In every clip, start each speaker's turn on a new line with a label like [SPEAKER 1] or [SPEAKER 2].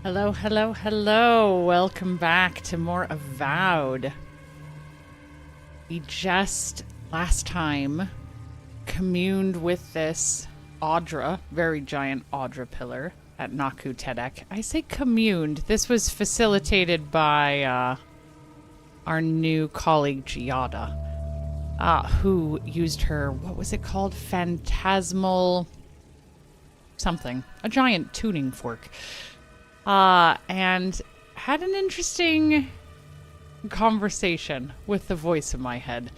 [SPEAKER 1] Hello, hello, hello. Welcome back to more Avowed. We just, last time, communed with this Audra, very giant Audra pillar at Naku Tedek. I say communed. This was facilitated by our new colleague Giada, who used her, what was it called? Phantasmal something. A giant tuning fork. And had an interesting conversation with the voice in my head.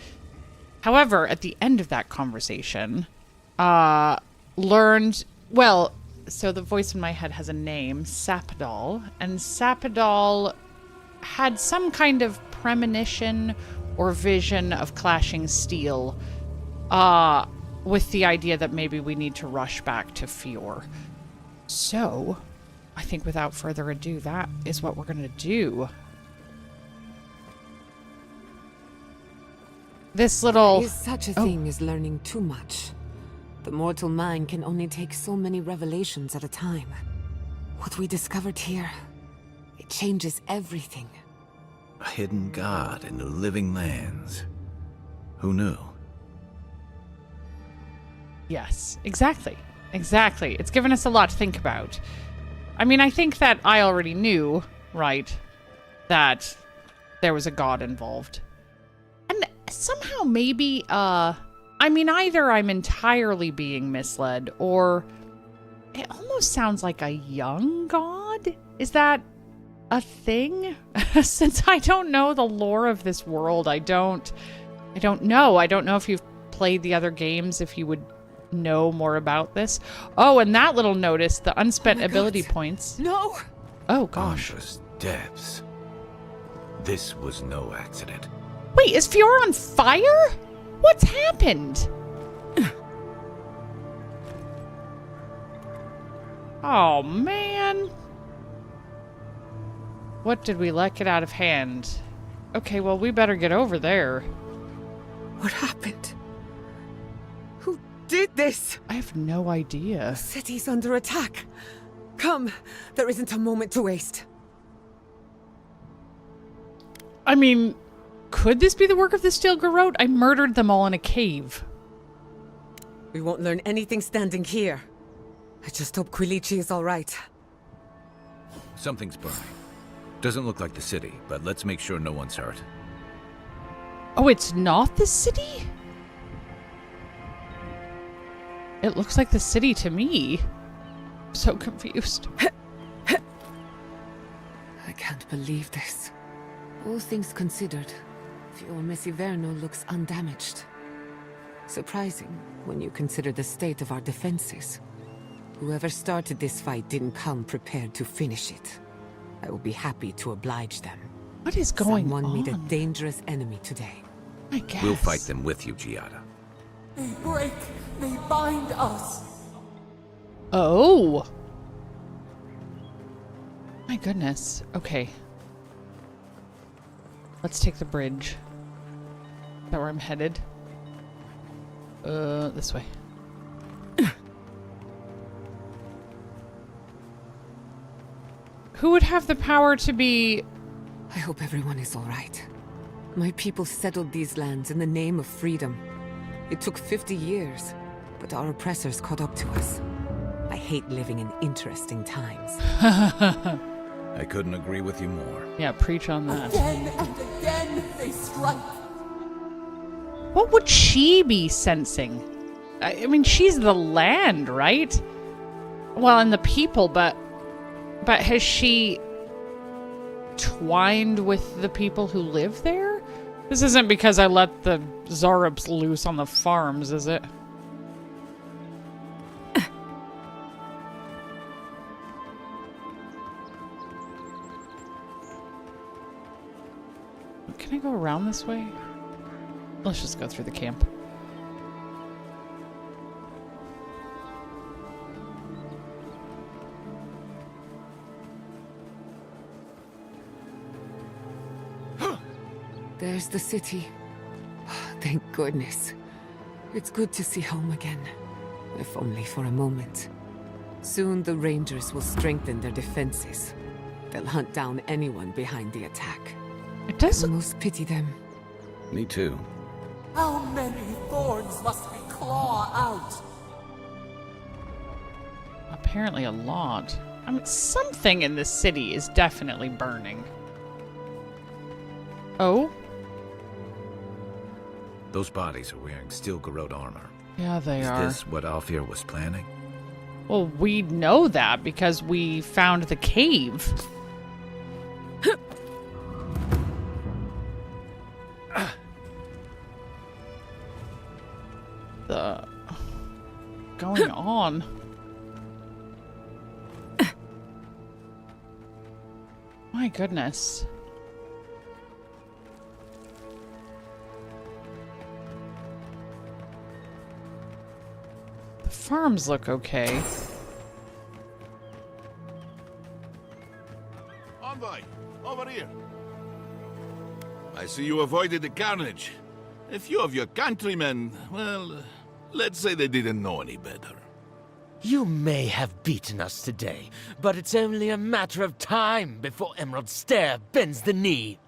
[SPEAKER 1] However, at the end of that conversation, learned, well, so the voice in my head has a name, Sapadal, and Sapadal had some kind of premonition or vision of clashing steel, with the idea that maybe we need to rush back to Fior. So, I think without further ado, that is what we're going to do. This little...
[SPEAKER 2] There is such a thing as learning too much. The mortal mind can only take so many revelations at a time. What we discovered here, it changes everything.
[SPEAKER 3] A hidden god in the living lands. Who knew?
[SPEAKER 1] Yes, exactly. Exactly. It's given us a lot to think about. I mean, I think that I already knew, right, that there was a god involved. And somehow maybe, I mean, either I'm entirely being misled, or it almost sounds like a young god? Is that a thing? Since I don't know the lore of this world, I don't know. I don't know if you've played the other games, if you would know more about this. Oh, and that little notice, the unspent ability points.
[SPEAKER 2] No!
[SPEAKER 1] Oh, gosh.
[SPEAKER 3] Andra's depths. This was no accident.
[SPEAKER 1] Wait, is Fiora on fire? What's happened? Oh, man. What did we let get out of hand? Okay, well, we better get over there.
[SPEAKER 2] What happened? Who did this?
[SPEAKER 1] I have no idea.
[SPEAKER 2] The city's under attack. Come, there isn't a moment to waste.
[SPEAKER 1] I mean, could this be the work of the Steel Garrote? I murdered them all in a cave.
[SPEAKER 2] We won't learn anything standing here. I just hope Quilichi is all right.
[SPEAKER 3] Something's burning. Doesn't look like the city, but let's make sure no one's hurt.
[SPEAKER 1] Oh, it's not the city? It looks like the city to me. I'm so confused.
[SPEAKER 2] I can't believe this. All things considered, Fior Messiverno looks undamaged. Surprising when you consider the state of our defenses. Whoever started this fight didn't come prepared to finish it. I will be happy to oblige them.
[SPEAKER 1] What is going on?
[SPEAKER 2] Someone made a dangerous enemy today.
[SPEAKER 1] I guess.
[SPEAKER 3] We'll fight them with you, Giada.
[SPEAKER 4] They break, they bind us.
[SPEAKER 1] Oh. My goodness. Okay. Let's take the bridge. Is that where I'm headed? This way. Who would have the power to be...
[SPEAKER 2] I hope everyone is all right. My people settled these lands in the name of freedom. It took 50 years, but our oppressors caught up to us. I hate living in interesting times.
[SPEAKER 3] I couldn't agree with you more.
[SPEAKER 1] Yeah, preach on that.
[SPEAKER 4] Again and again they strike.
[SPEAKER 1] What would she be sensing? I mean, she's the land, right? Well, and the people, but has she twined with the people who live there? This isn't because I let the Zarups loose on the farms, is it? Can I go around this way? Let's just go through the camp.
[SPEAKER 2] There's the city. Thank goodness. It's good to see home again, if only for a moment. Soon the Rangers will strengthen their defenses. they'll hunt down anyone behind the attack.
[SPEAKER 1] It does.
[SPEAKER 2] I almost pity them.
[SPEAKER 3] Me too.
[SPEAKER 4] How many thorns must we claw out?
[SPEAKER 1] Apparently a lot. I mean, something in this city is definitely burning. Oh?
[SPEAKER 3] Those bodies are wearing steel garrote armor.
[SPEAKER 1] Yeah, they
[SPEAKER 3] Is
[SPEAKER 1] are.
[SPEAKER 3] this what Alfir was planning?
[SPEAKER 1] Well, we know that because we found the cave. The going on. My goodness. The farms look okay.
[SPEAKER 5] Envoy, over here. I see you avoided the carnage. A few of your countrymen, well, let's say they didn't know any better.
[SPEAKER 6] You may have beaten us today, but it's only a matter of time before Emerald Stair bends the knee.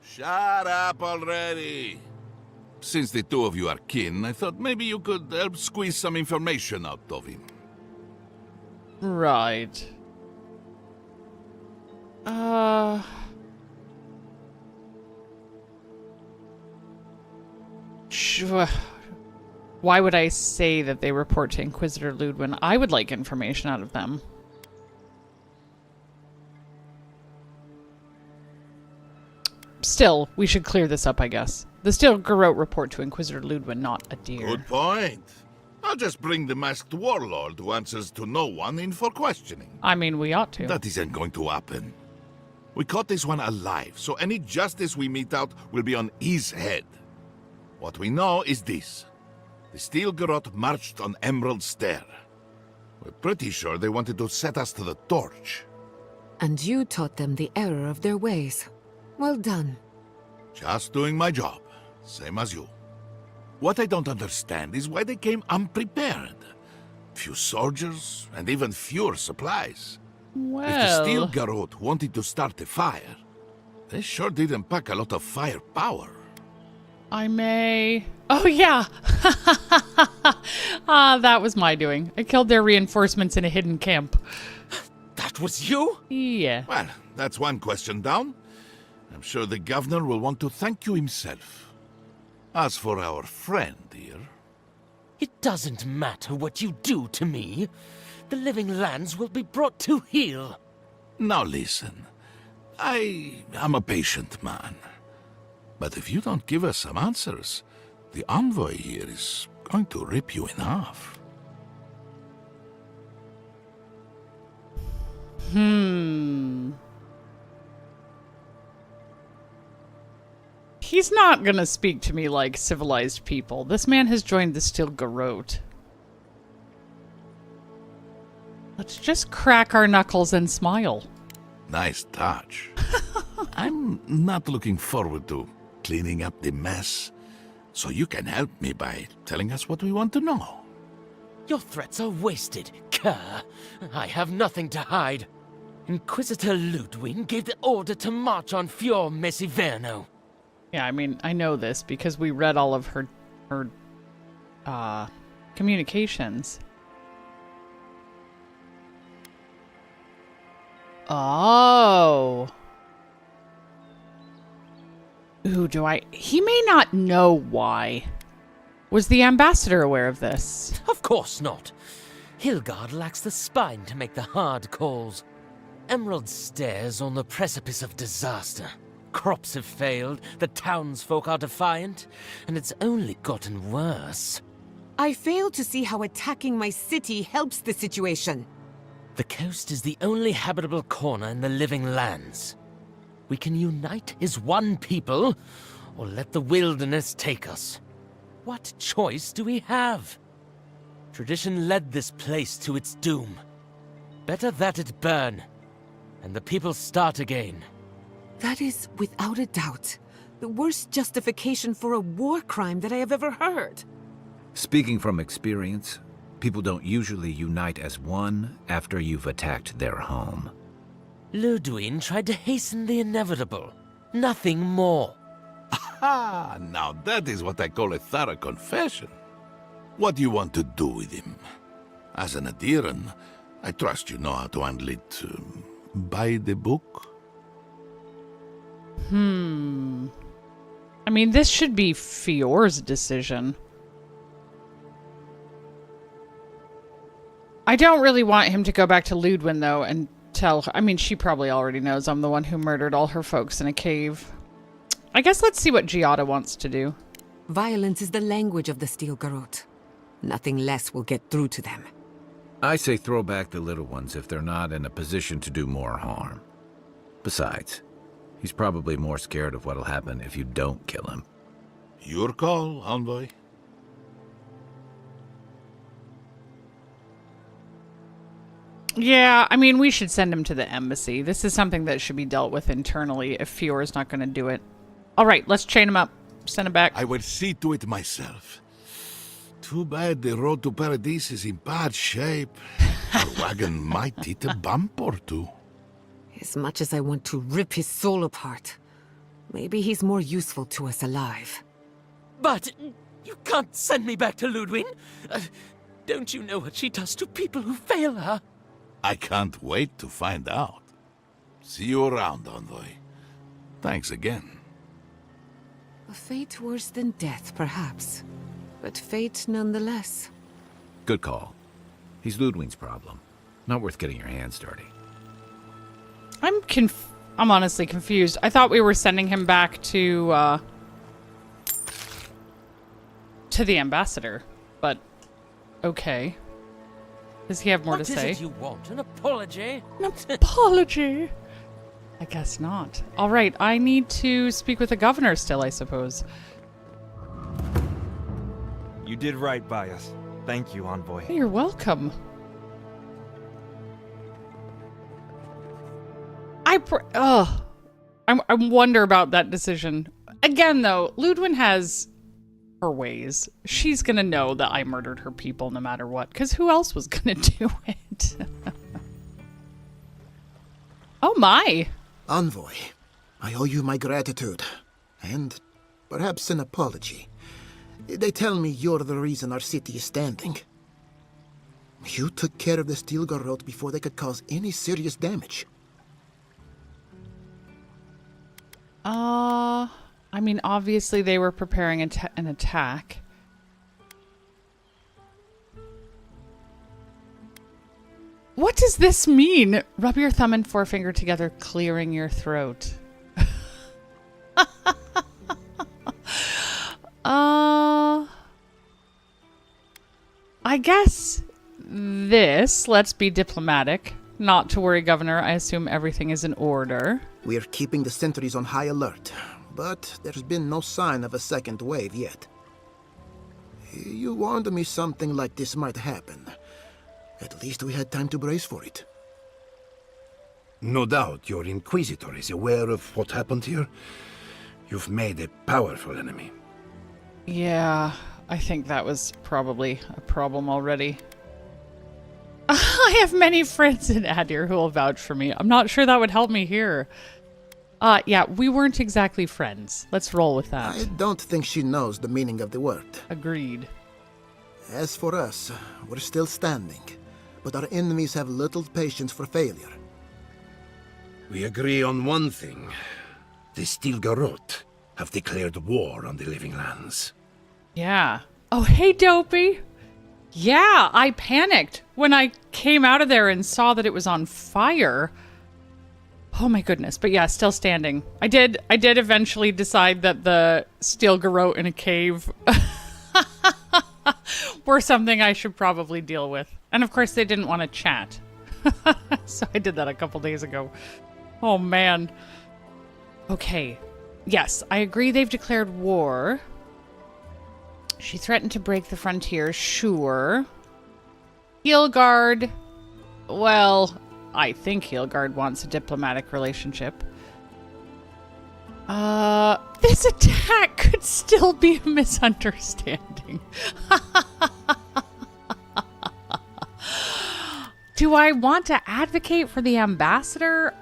[SPEAKER 5] Shut up already. Since the two of you are kin, I thought maybe you could help squeeze some information out of him.
[SPEAKER 1] Right. Sure. Why would I say that they report to Inquisitor Ludwin? I would like information out of them. Still, we should clear this up, I guess. The Steel Garrote report to Inquisitor Ludwin, not a deer.
[SPEAKER 5] Good point. I'll just bring the masked warlord who answers to no one in for questioning.
[SPEAKER 1] I mean, we ought to.
[SPEAKER 5] That isn't going to happen. We caught this one alive, so any justice we mete out will be on his head. What we know is this. The Steel Garrote marched on Emerald Stair. We're pretty sure they wanted to set us to the torch.
[SPEAKER 2] And you taught them the error of their ways. Well done.
[SPEAKER 5] Just doing my job, same as you. What I don't understand is why they came unprepared. Few soldiers, and even fewer supplies.
[SPEAKER 1] Well,
[SPEAKER 5] If the Steel Garrote wanted to start a fire, they sure didn't pack a lot of firepower.
[SPEAKER 1] I may... Oh, yeah. That was my doing. I killed their reinforcements in a hidden camp.
[SPEAKER 6] That was you?
[SPEAKER 1] Yeah.
[SPEAKER 5] Well, that's one question down. I'm sure the governor will want to thank you himself. As for our friend here...
[SPEAKER 6] It doesn't matter what you do to me. The living lands will be brought to heel.
[SPEAKER 5] Now listen, I am a patient man. But if you don't give us some answers, the envoy here is going to rip you in half.
[SPEAKER 1] He's not gonna speak to me like civilized people. This man has joined the Steel Garrote. Let's just crack our knuckles and smile.
[SPEAKER 5] Nice touch. I'm not looking forward to cleaning up the mess, so you can help me by telling us what we want to know.
[SPEAKER 6] Your threats are wasted, cur. I have nothing to hide. Inquisitor Ludwin gave the order to march on Fior Mesiverno.
[SPEAKER 1] Yeah, I mean, I know this because we read all of her communications. Oh. Ooh, he may not know why. Was the ambassador aware of this?
[SPEAKER 6] Of course not. Hilgard lacks the spine to make the hard calls. Emerald Stair's on the precipice of disaster. Crops have failed, the townsfolk are defiant, and it's only gotten worse.
[SPEAKER 2] I fail to see how attacking my city helps the situation.
[SPEAKER 6] The coast is the only habitable corner in the living lands. We can unite as one people, or let the wilderness take us. What choice do we have? Tradition led this place to its doom. Better that it burn, and the people start again.
[SPEAKER 2] That is, without a doubt, the worst justification for a war crime that I have ever heard.
[SPEAKER 3] Speaking from experience, people don't usually unite as one after you've attacked their home.
[SPEAKER 6] Ludwig tried to hasten the inevitable. Nothing more.
[SPEAKER 5] Ah, now that is what I call a thorough confession. What do you want to do with him? As an Adiran, I trust you know how to handle it by the book.
[SPEAKER 1] I mean, this should be Fior's decision. I don't really want him to go back to Ludwig, though, and tell her. I mean, she probably already knows I'm the one who murdered all her folks in a cave. I guess let's see what Giada wants to do.
[SPEAKER 2] Violence is the language of the Steel Garrote. Nothing less will get through to them.
[SPEAKER 3] I say throw back the little ones if they're not in a position to do more harm. Besides, he's probably more scared of what'll happen if you don't kill him.
[SPEAKER 5] Your call, Envoy.
[SPEAKER 1] Yeah, I mean, we should send him to the embassy. This is something that should be dealt with internally if Fior's not going to do it. All right, let's chain him up. Send him back.
[SPEAKER 5] I will see to it myself. Too bad the road to Paradise is in bad shape. Our wagon might hit a bump or two.
[SPEAKER 2] As much as I want to rip his soul apart, maybe he's more useful to us alive.
[SPEAKER 6] But you can't send me back to Ludwig. Don't you know what she does to people who fail her?
[SPEAKER 5] I can't wait to find out. See you around, Envoy. Thanks again.
[SPEAKER 2] A fate worse than death, perhaps. But fate nonetheless.
[SPEAKER 3] Good call. He's Ludwig's problem. Not worth getting your hands dirty.
[SPEAKER 1] I'm honestly confused. I thought we were sending him back to the ambassador, but okay. Does he have more to say?
[SPEAKER 6] What is it you want? An apology?
[SPEAKER 1] An apology? I guess not. All right, I need to speak with the governor still, I suppose.
[SPEAKER 7] You did right by us. Thank you, Envoy.
[SPEAKER 1] You're welcome. I wonder about that decision. Again, though, Ludwig has her ways. She's gonna know that I murdered her people no matter what, because who else was gonna do it? Oh my!
[SPEAKER 8] Envoy, I owe you my gratitude, and perhaps an apology. They tell me you're the reason our city is standing. You took care of the Steel Garrote before they could cause any serious damage.
[SPEAKER 1] I mean, obviously they were preparing an attack. What does this mean? Rub your thumb and forefinger together, clearing your throat. I guess this, let's be diplomatic. Not to worry, Governor. I assume everything is in order.
[SPEAKER 8] We're keeping the sentries on high alert, but there's been no sign of a second wave yet. You warned me something like this might happen. At least we had time to brace for it.
[SPEAKER 9] No doubt your Inquisitor is aware of what happened here. You've made a powerful enemy.
[SPEAKER 1] Yeah, I think that was probably a problem already. I have many friends in Adir who will vouch for me. I'm not sure that would help me here. Yeah, we weren't exactly friends. Let's roll with that.
[SPEAKER 8] I don't think she knows the meaning of the word.
[SPEAKER 1] Agreed.
[SPEAKER 8] As for us, we're still standing, but our enemies have little patience for failure.
[SPEAKER 9] We agree on one thing. The Steel Garrote have declared war on the Living Lands.
[SPEAKER 1] Yeah. Oh, hey, Dopey. Yeah, I panicked when I came out of there and saw that it was on fire. Oh my goodness. But yeah, still standing. I did eventually decide that the Steel Garrote in a cave were something I should probably deal with. And of course they didn't want to chat. So I did that a couple days ago. Oh man. Okay. Yes, I agree they've declared war. She threatened to break the frontier, sure. Heelguard. Well, I think Heelguard wants a diplomatic relationship. This attack could still be a misunderstanding. Do I want to advocate for the ambassador?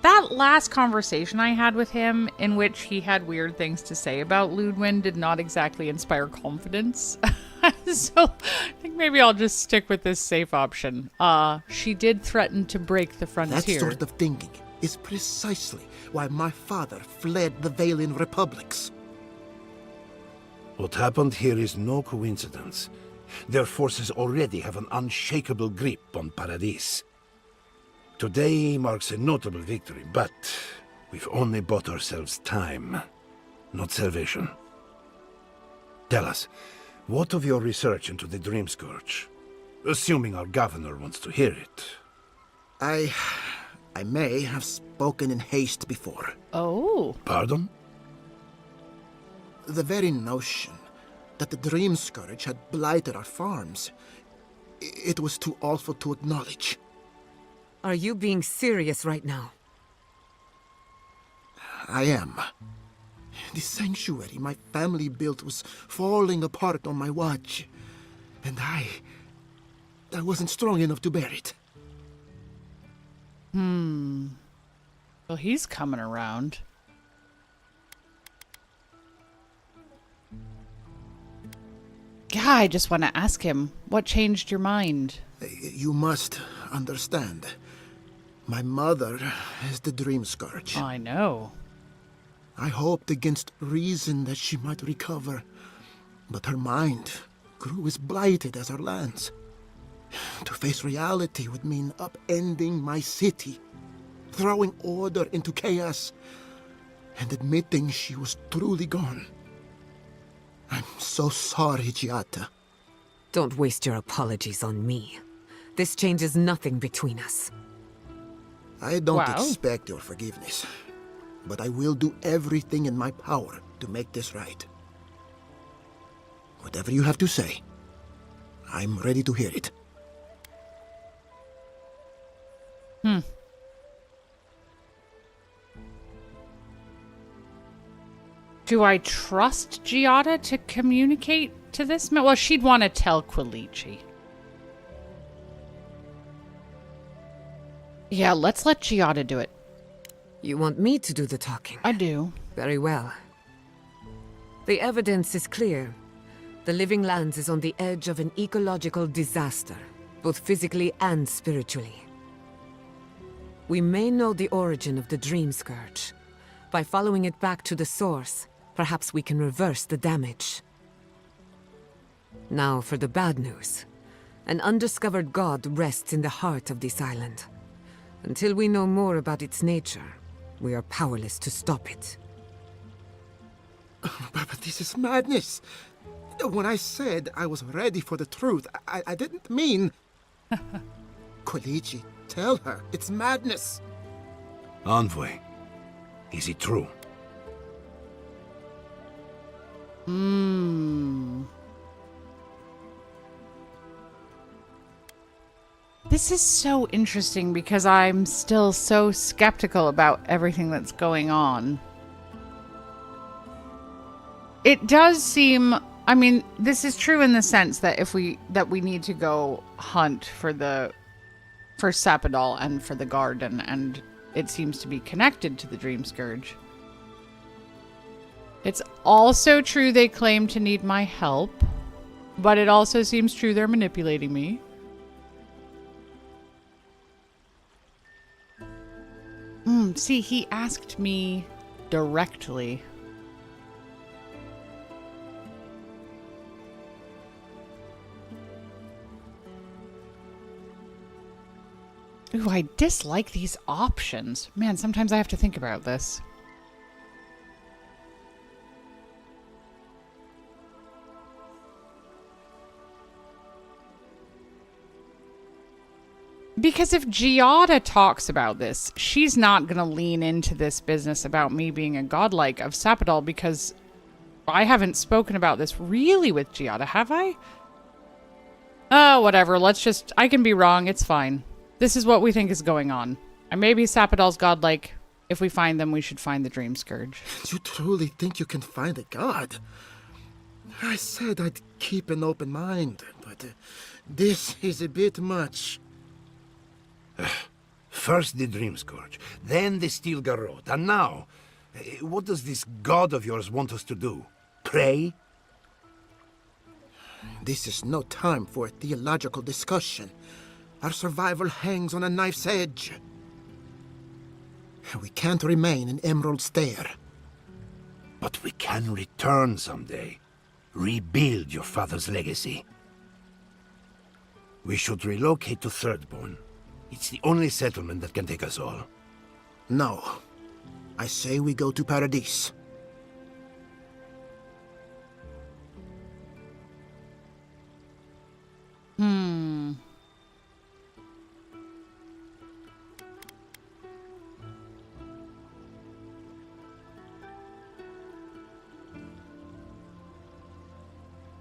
[SPEAKER 1] that last conversation I had with him, in which he had weird things to say about Ludwin, did not exactly inspire confidence. So I think maybe I'll just stick with this safe option. She did threaten to break the frontier.
[SPEAKER 8] That sort of thinking is precisely why my father fled the Valian republics.
[SPEAKER 9] What happened here is no coincidence. Their forces already have an unshakable grip on Paradis. Today marks a notable victory, but we've only bought ourselves time, not salvation. Tell us, what of your research into the Dream Scourge? Assuming our governor wants to hear it.
[SPEAKER 8] I may have spoken in haste before.
[SPEAKER 1] Oh.
[SPEAKER 9] Pardon?
[SPEAKER 8] The very notion that the Dream Scourge had blighted our farms, it was too awful to acknowledge.
[SPEAKER 2] Are you being serious right now?
[SPEAKER 8] I am. The sanctuary my family built was falling apart on my watch, and I wasn't strong enough to bear it.
[SPEAKER 1] Well, he's coming around. Yeah, I just want to ask him, what changed your mind?
[SPEAKER 8] You must understand. My mother is the Dream Scourge.
[SPEAKER 1] I know.
[SPEAKER 8] I hoped against reason that she might recover, but her mind grew as blighted as her lands. To face reality would mean upending my city, throwing order into chaos, and admitting she was truly gone. I'm so sorry, Giada.
[SPEAKER 2] Don't waste your apologies on me. This changes nothing between us.
[SPEAKER 8] I don't
[SPEAKER 1] Wow.
[SPEAKER 8] expect your forgiveness, but I will do everything in my power to make this right. Whatever you have to say, I'm ready to hear it.
[SPEAKER 1] Do I trust Giada to communicate to this man? Well, she'd want to tell Quilici. Yeah, let's let Giada do it.
[SPEAKER 2] You want me to do the talking?
[SPEAKER 1] I do.
[SPEAKER 2] Very well. The evidence is clear. The Living Lands is on the edge of an ecological disaster, both physically and spiritually. We may know the origin of the Dream Scourge. By following it back to the source, perhaps we can reverse the damage. Now for the bad news. An undiscovered god rests in the heart of this island. Until we know more about its nature, we are powerless to stop it.
[SPEAKER 8] But this is madness. When I said I was ready for the truth, I didn't mean... Quilici, tell her it's madness.
[SPEAKER 9] Envoy, is it true?
[SPEAKER 1] This is so interesting because I'm still so skeptical about everything that's going on. It does seem, I mean, this is true in the sense that we need to go hunt for Sapadal and for the garden, and it seems to be connected to the Dream Scourge. It's also true they claim to need my help, but it also seems true they're manipulating me. See, he asked me directly. Ooh, I dislike these options. Man, sometimes I have to think about this. Because if Giada talks about this, she's not going to lean into this business about me being a godlike of Sapadal, because I haven't spoken about this really with Giada, have I? Oh, whatever. I can be wrong. It's fine. This is what we think is going on. I may be Sapadal's godlike. If we find them, we should find the Dream Scourge.
[SPEAKER 8] You truly think you can find a god? I said I'd keep an open mind, but this is a bit much.
[SPEAKER 9] First the Dream Scourge, then the Steel Garrote, and now... what does this god of yours want us to do? Pray?
[SPEAKER 8] This is no time for a theological discussion. Our survival hangs on a knife's edge. We can't remain in Emerald Stair.
[SPEAKER 9] But we can return someday. Rebuild your father's legacy. We should relocate to Thirdborn. It's the only settlement that can take us all.
[SPEAKER 8] No. I say we go to Paradise.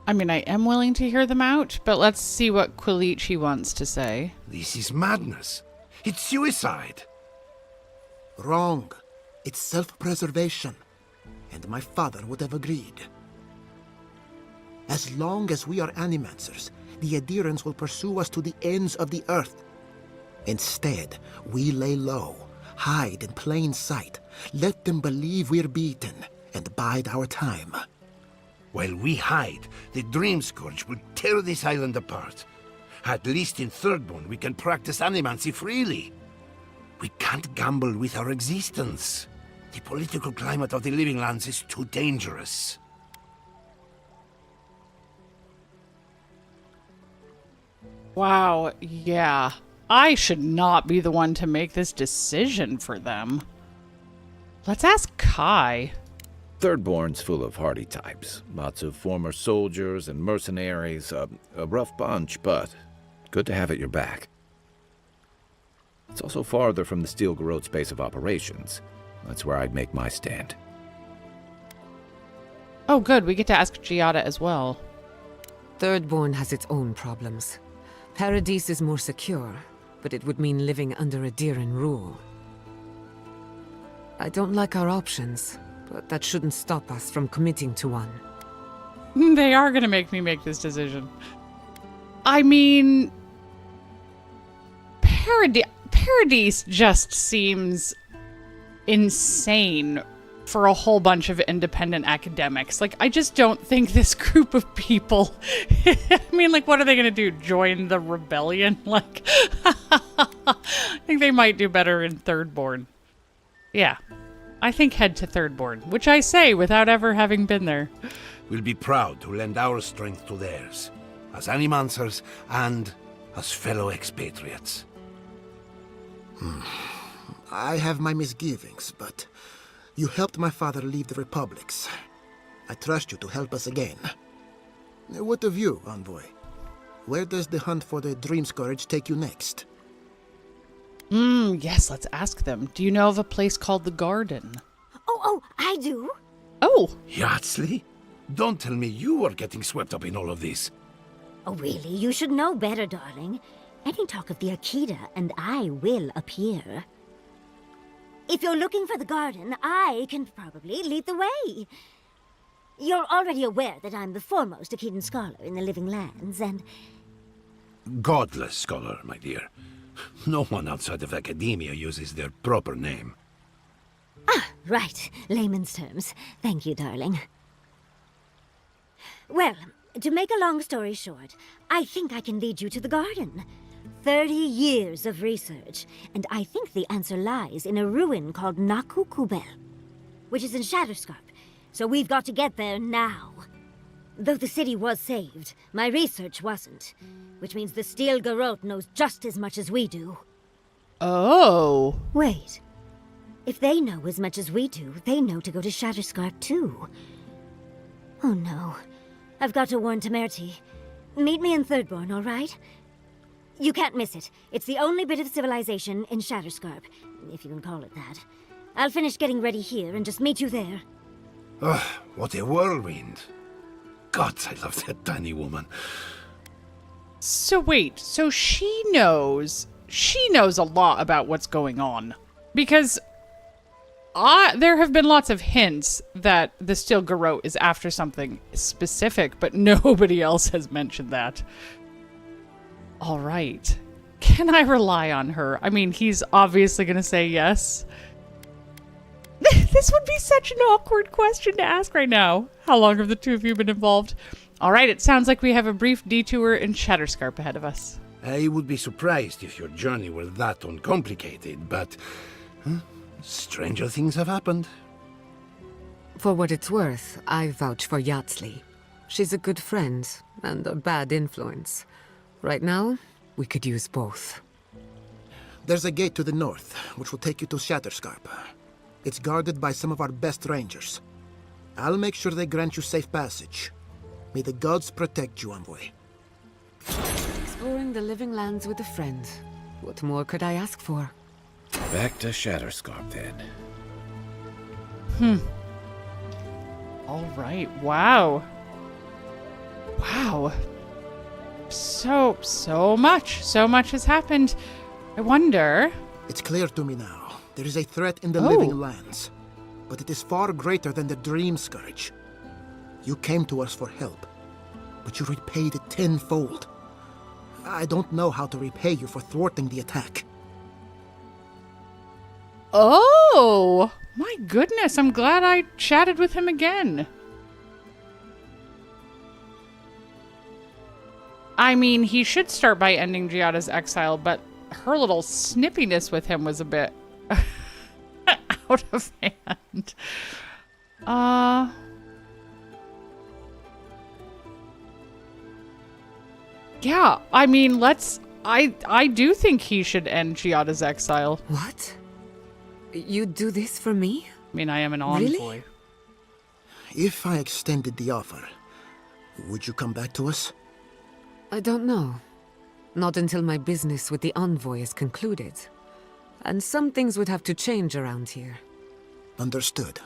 [SPEAKER 1] I mean, I am willing to hear them out, but let's see what Quilichi wants to say.
[SPEAKER 9] This is madness. It's suicide.
[SPEAKER 8] Wrong. It's self-preservation. And my father would have agreed. As long as we are animancers, the adherents will pursue us to the ends of the earth. Instead, we lay low, hide in plain sight, let them believe we're beaten, and bide our time.
[SPEAKER 9] While we hide, the Dream Scourge will tear this island apart. At least in Thirdborn, we can practice animancy freely. We can't gamble with our existence. The political climate of the Living Lands is too dangerous.
[SPEAKER 1] Wow, yeah. I should not be the one to make this decision for them. Let's ask Kai.
[SPEAKER 3] Thirdborn's full of hardy types. Lots of former soldiers and mercenaries. A rough bunch, but good to have at your back. It's also farther from the Steel Garrote's base of operations. That's where I'd make my stand.
[SPEAKER 1] Oh, good. We get to ask Giada as well.
[SPEAKER 2] Thirdborn has its own problems. Paradise is more secure, but it would mean living under Adiran rule. I don't like our options, but that shouldn't stop us from committing to one.
[SPEAKER 1] They are going to make me make this decision. I mean, Paradise just seems insane for a whole bunch of independent academics. Like, I just don't think this group of people... I mean, like, what are they going to do? Join the rebellion? Like, I think they might do better in Thirdborn. Yeah. I think head to Thirdborn, which I say without ever having been there.
[SPEAKER 9] We'll be proud to lend our strength to theirs, as animancers and as fellow expatriates.
[SPEAKER 8] I have my misgivings, but you helped my father leave the Republics. I trust you to help us again. What of you, Envoy? Where does the hunt for the Dream Scourge take you next?
[SPEAKER 1] Yes, let's ask them. Do you know of a place called the Garden?
[SPEAKER 10] Oh, I do.
[SPEAKER 1] Oh!
[SPEAKER 9] Yardsley? Don't tell me you are getting swept up in all of this.
[SPEAKER 10] Oh, really? You should know better, darling. Any talk of the Akita, and I will appear. If you're looking for the garden, I can probably lead the way. You're already aware that I'm the foremost Akitan scholar in the Living Lands, and...
[SPEAKER 9] Godless scholar, my dear. No one outside of academia uses their proper name.
[SPEAKER 10] Ah, right. Layman's terms. Thank you, darling. Well, to make a long story short, I think I can lead you to the garden. 30 years of research, and I think the answer lies in a ruin called Naku Kubel, which is in Shatterscarp, so we've got to get there now. Though the city was saved, my research wasn't, which means the Steel Garrote knows just as much as we do.
[SPEAKER 1] Oh.
[SPEAKER 10] Wait. If they know as much as we do, they know to go to Shatterscarp too. Oh no. I've got to warn Temerity. Meet me in Thirdborn, all right? You can't miss it. It's the only bit of civilization in Shatterscarp, if you can call it that. I'll finish getting ready here and just meet you there.
[SPEAKER 9] Ugh, what a whirlwind. Gods, I love that tiny woman.
[SPEAKER 1] So wait, so she knows a lot about what's going on. Because there have been lots of hints that the Steel Garrote is after something specific, but nobody else has mentioned that. All right. Can I rely on her? I mean, he's obviously going to say yes. This would be such an awkward question to ask right now. How long have the two of you been involved? All right, it sounds like we have a brief detour in Shatterscarp ahead of us.
[SPEAKER 9] I would be surprised if your journey were that uncomplicated, but stranger things have happened.
[SPEAKER 2] For what it's worth, I vouch for Yatsley. She's a good friend and a bad influence. Right now, we could use both.
[SPEAKER 8] There's a gate to the north, which will take you to Shatterscarp. It's guarded by some of our best rangers. I'll make sure they grant you safe passage. May the gods protect you, Envoy.
[SPEAKER 2] Exploring the living lands with a friend. What more could I ask for?
[SPEAKER 3] Back to Shatterscarp, then.
[SPEAKER 1] All right. Wow. Wow. So much. So much has happened. I wonder...
[SPEAKER 8] It's clear to me now. There is a threat in the living lands. But it is far greater than the Dream Scourge. You came to us for help. But you repaid it tenfold. I don't know how to repay you for thwarting the attack.
[SPEAKER 1] Oh! My goodness, I'm glad I chatted with him again. I mean, he should start by ending Giada's exile, but her little snippiness with him was a bit out of hand. Yeah, I mean, I do think he should end Giada's exile.
[SPEAKER 2] What? You do this for me?
[SPEAKER 1] I mean, I am an envoy.
[SPEAKER 2] Really?
[SPEAKER 8] If I extended the offer, would you come back to us?
[SPEAKER 2] I don't know. Not until my business with the envoy is concluded. And some things would have to change around here.
[SPEAKER 8] Understood.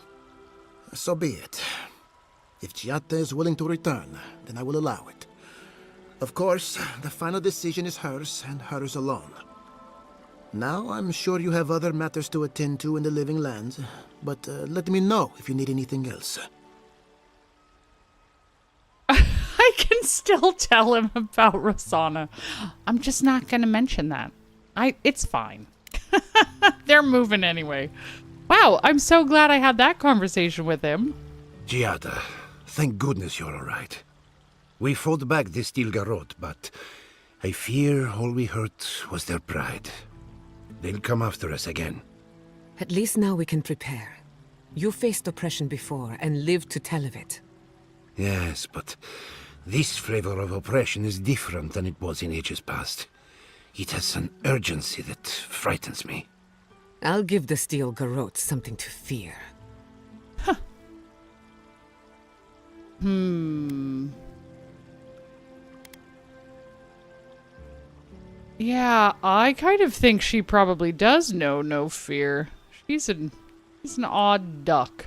[SPEAKER 8] So be it. If Giada is willing to return, then I will allow it. Of course, the final decision is hers, and hers alone. Now, I'm sure you have other matters to attend to in the living lands, but let me know if you need anything else.
[SPEAKER 1] I can still tell him about Rosanna. I'm just not going to mention that. It's fine. They're moving anyway. Wow, I'm so glad I had that conversation with him.
[SPEAKER 9] Giada, thank goodness you're all right. We fought back the Steel Garrote, but I fear all we hurt was their pride. They'll come after us again.
[SPEAKER 2] At least now we can prepare. You faced oppression before and lived to tell of it.
[SPEAKER 9] Yes, but this flavor of oppression is different than it was in ages past. It has an urgency that frightens me.
[SPEAKER 2] I'll give the Steel Garrote something to fear.
[SPEAKER 1] Huh. Yeah, I kind of think she probably does know no fear. She's an odd duck.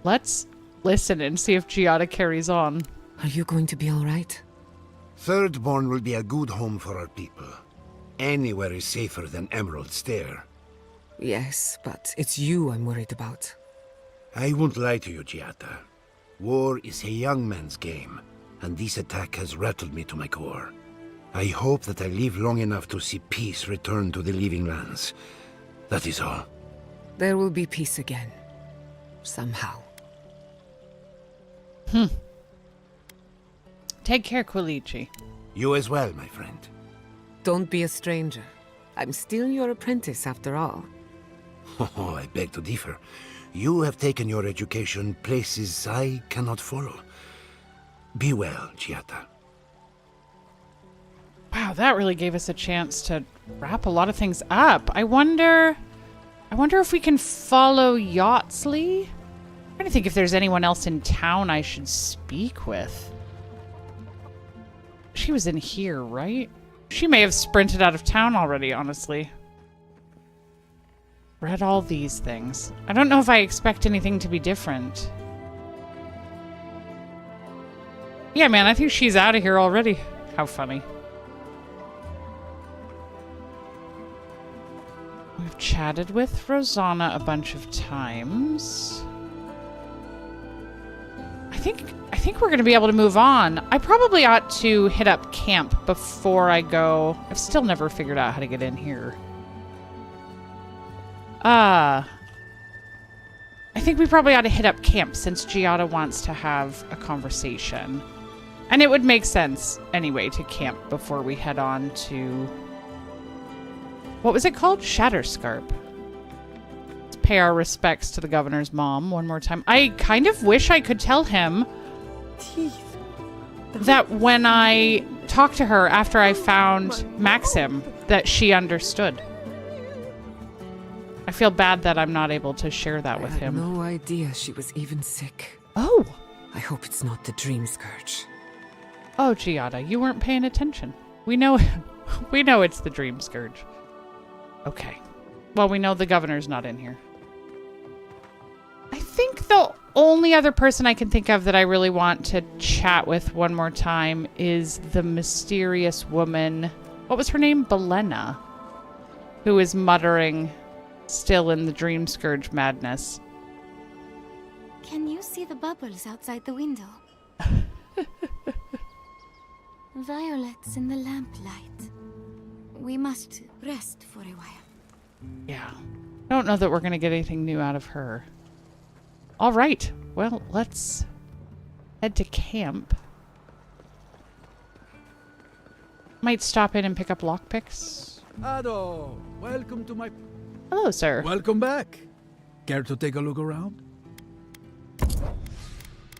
[SPEAKER 1] Let's listen and see if Giada carries on.
[SPEAKER 2] Are you going to be all right?
[SPEAKER 9] Thirdborn will be a good home for our people. Anywhere is safer than Emerald Stair.
[SPEAKER 2] Yes, but it's you I'm worried about.
[SPEAKER 9] I won't lie to you, Giada. War is a young man's game, and this attack has rattled me to my core. I hope that I live long enough to see peace return to the living lands. That is all.
[SPEAKER 2] There will be peace again. Somehow.
[SPEAKER 1] Take care, Quilici.
[SPEAKER 9] You as well, my friend.
[SPEAKER 2] Don't be a stranger. I'm still your apprentice after all.
[SPEAKER 9] Oh, I beg to differ. You have taken your education places I cannot follow. Be well, Giada.
[SPEAKER 1] Wow, that really gave us a chance to wrap a lot of things up. I wonder if we can follow Yatsley? I'm trying to think if there's anyone else in town I should speak with. She was in here, right? She may have sprinted out of town already, honestly. Read all these things. I don't know if I expect anything to be different. Yeah, man, I think she's out of here already. How funny. We've chatted with Rosanna a bunch of times. I I think we're going to be able to move on. I probably ought to hit up camp before I go. I've still never figured out how to get in here. I think we probably ought to hit up camp since Giada wants to have a conversation. And it would make sense, anyway, to camp before we head on to... What was it called? Shatterscarp. Let's pay our respects to the governor's mom one more time. I kind of wish I could tell him that when I talked to her after I found Maxim, that she understood. I feel bad that I'm not able to share that with him.
[SPEAKER 2] I had no idea she was even sick.
[SPEAKER 1] Oh!
[SPEAKER 2] I hope it's not the Dream Scourge.
[SPEAKER 1] Oh, Giada, you weren't paying attention. We know it's the Dream Scourge. Okay. Well, we know the governor's not in here. I think the only other person I can think of that I really want to chat with one more time is the mysterious woman. What was her name? Belena. Who is muttering, still in the Dream Scourge madness.
[SPEAKER 11] Can you see the bubbles outside the window? Violets in the lamplight. We must rest for a while.
[SPEAKER 1] Yeah. Don't know that we're going to get anything new out of her. All right. Well, let's head to camp. Might stop in and pick up lockpicks.
[SPEAKER 12] Ado, welcome to my...
[SPEAKER 1] Hello, sir.
[SPEAKER 12] Welcome back. Care to take a look around?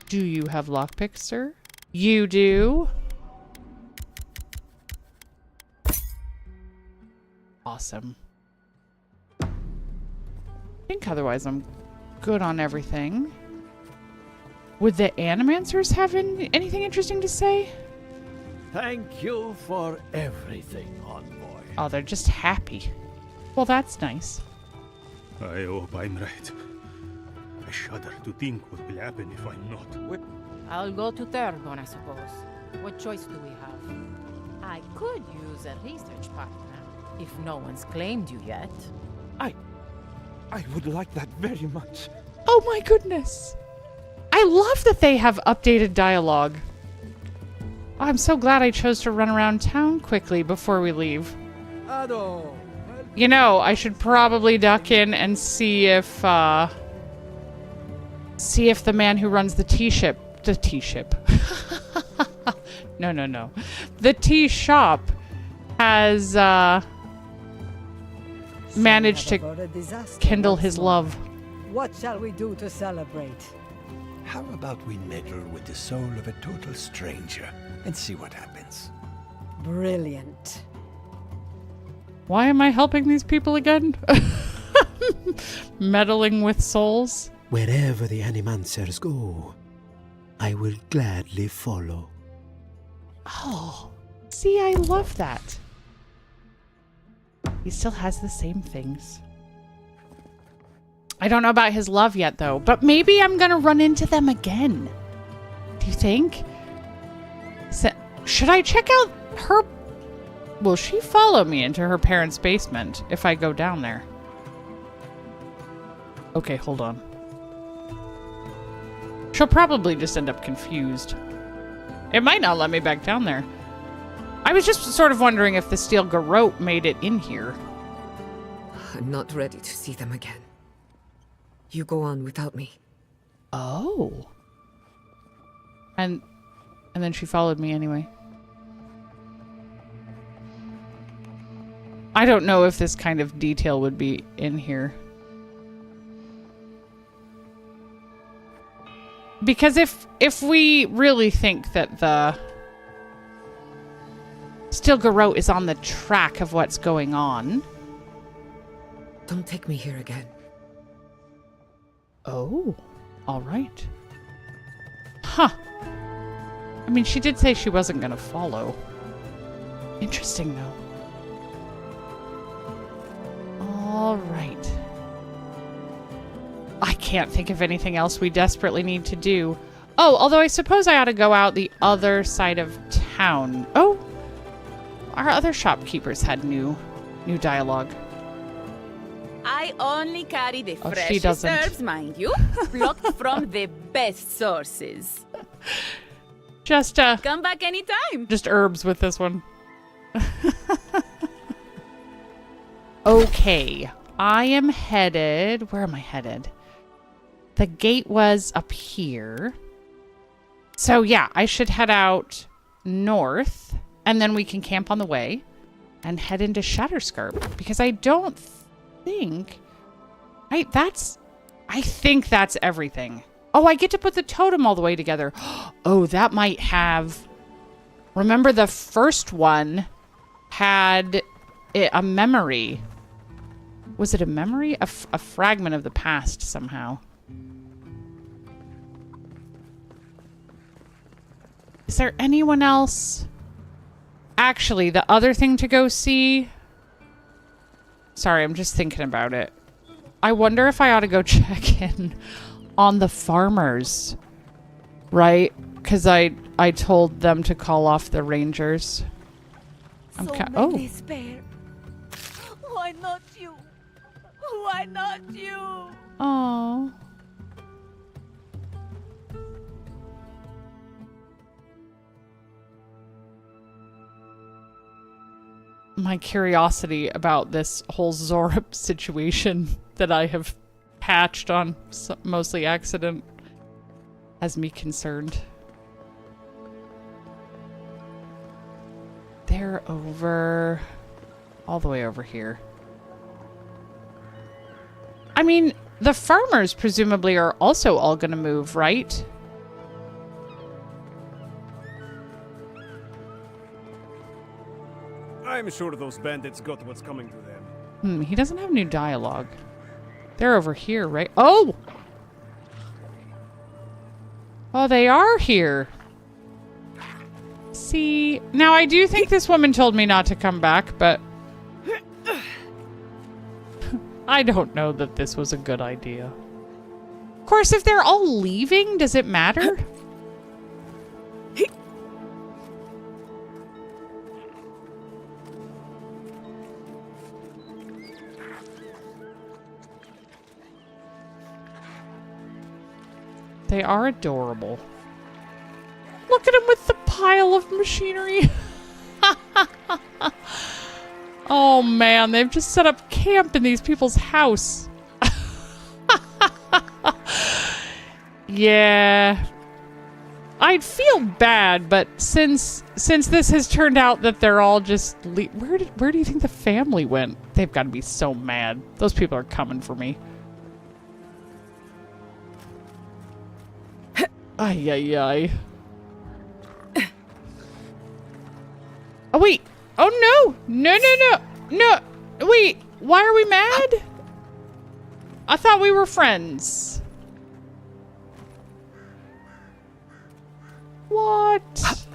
[SPEAKER 1] Do you have lockpicks, sir? You do? Awesome. I think otherwise I'm good on everything. Would the Animancers have anything interesting to say?
[SPEAKER 13] Thank you for everything, Envoy.
[SPEAKER 1] Oh, they're just happy. Well, that's nice.
[SPEAKER 14] I hope I'm right. I shudder to think what will happen if I'm not.
[SPEAKER 15] I'll go to Tergon, I suppose. What choice do we have? I could use a research partner, if no one's claimed you yet.
[SPEAKER 7] I would like that very much.
[SPEAKER 1] Oh my goodness. I love that they have updated dialogue. Oh, I'm so glad I chose to run around town quickly before we leave.
[SPEAKER 12] Ado.
[SPEAKER 1] You know, I should probably duck in and see if the man who runs the tea shop. No. The tea shop has managed to kindle his love.
[SPEAKER 16] What shall we do to celebrate?
[SPEAKER 13] How about we meddle with the soul of a total stranger and see what happens?
[SPEAKER 16] Brilliant.
[SPEAKER 1] Why am I helping these people again? Meddling with souls?
[SPEAKER 17] Wherever the Animancers go, I will gladly follow.
[SPEAKER 1] Oh, see, I love that. He still has the same things. I don't know about his love yet, though, but maybe I'm going to run into them again. Do you think? Should I check out her... Will she follow me into her parents' basement if I go down there? Okay, hold on. She'll probably just end up confused. It might not let me back down there. I was just sort of wondering if the steel garrote made it in here.
[SPEAKER 2] I'm not ready to see them again. You go on without me.
[SPEAKER 1] Oh. And then she followed me anyway. I don't know if this kind of detail would be in here. Because if we really think that the steel garrote is on the track of what's going on...
[SPEAKER 2] Don't take me here again.
[SPEAKER 1] Oh, all right. Huh. I mean, she did say she wasn't going to follow. Interesting, though. All right. I can't think of anything else we desperately need to do. Oh, although I suppose I ought to go out the other side of town. Oh, our other shopkeepers had new dialogue.
[SPEAKER 18] I only carry the
[SPEAKER 1] Oh, she
[SPEAKER 18] freshest
[SPEAKER 1] doesn't.
[SPEAKER 18] herbs, mind you, plucked from the best sources.
[SPEAKER 1] Just
[SPEAKER 18] come back anytime.
[SPEAKER 1] Just herbs with this one. Okay, I am headed. Where am I headed? The gate was up here. So yeah, I should head out north, and then we can camp on the way and head into Shatterscarp, because I don't think I think that's everything. Oh, I get to put the totem all the way together. Oh, that might have... Remember the first one had a memory. Was it a memory? A fragment of the past somehow. Is there anyone else? Actually, the other thing to go see... Sorry, I'm just thinking about it. I wonder if I ought to go check in on the farmers. Right? Because I told them to call off the rangers.
[SPEAKER 18] Oh. Spare. Why not you? Why not you?
[SPEAKER 1] Oh. My curiosity about this whole Zorup situation that I have hatched on mostly accident has me concerned. They're over... all the way over here. I mean, the farmers presumably are also all going to move, right?
[SPEAKER 19] I'm sure those bandits got what's coming to them.
[SPEAKER 1] He doesn't have new dialogue. They're over here, right? Oh! Oh, they are here. See, now I do think this woman told me not to come back, but I don't know that this was a good idea. Of course, if they're all leaving, does it matter? They are adorable. Look at him with the pile of machinery. Oh man, they've just set up camp in these people's house. Yeah. I'd feel bad, but since this has turned out that they're all just where do you think the family went? They've got to be so mad. Those people are coming for me. Ay, ay, ay. Oh, wait. Oh, no. No, no, no. No. Wait. Why are we mad? I thought we were friends. What?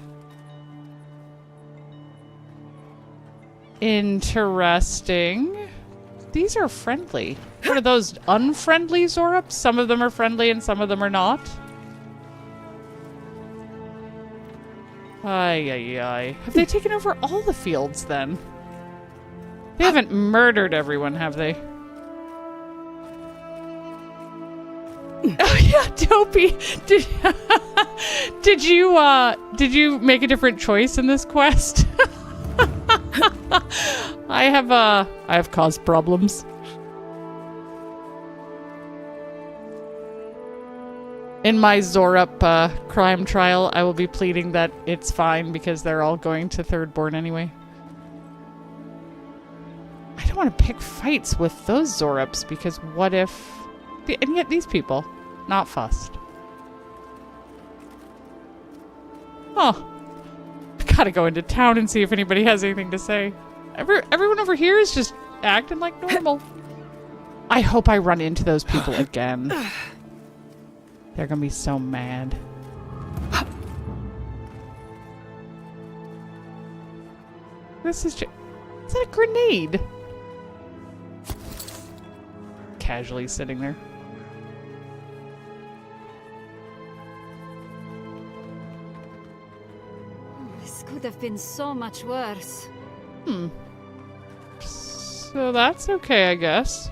[SPEAKER 1] Interesting. These are friendly. What are those unfriendly Zorups? Some of them are friendly and some of them are not. Ay, ay, ay. Have they taken over all the fields, then? They haven't murdered everyone, have they? Oh, yeah, Dopey! Did you make a different choice in this quest? I have caused problems. In my Zorup crime trial, I will be pleading that it's fine because they're all going to Thirdborn anyway. I don't want to pick fights with those Zorups because what if... And yet these people, not fussed. Oh. I gotta go into town and see if anybody has anything to say. Everyone over here is just acting like normal. I hope I run into those people again. They're gonna be so mad. This is just... Is that a grenade? Casually sitting there.
[SPEAKER 11] This could have been so much worse.
[SPEAKER 1] So that's okay, I guess.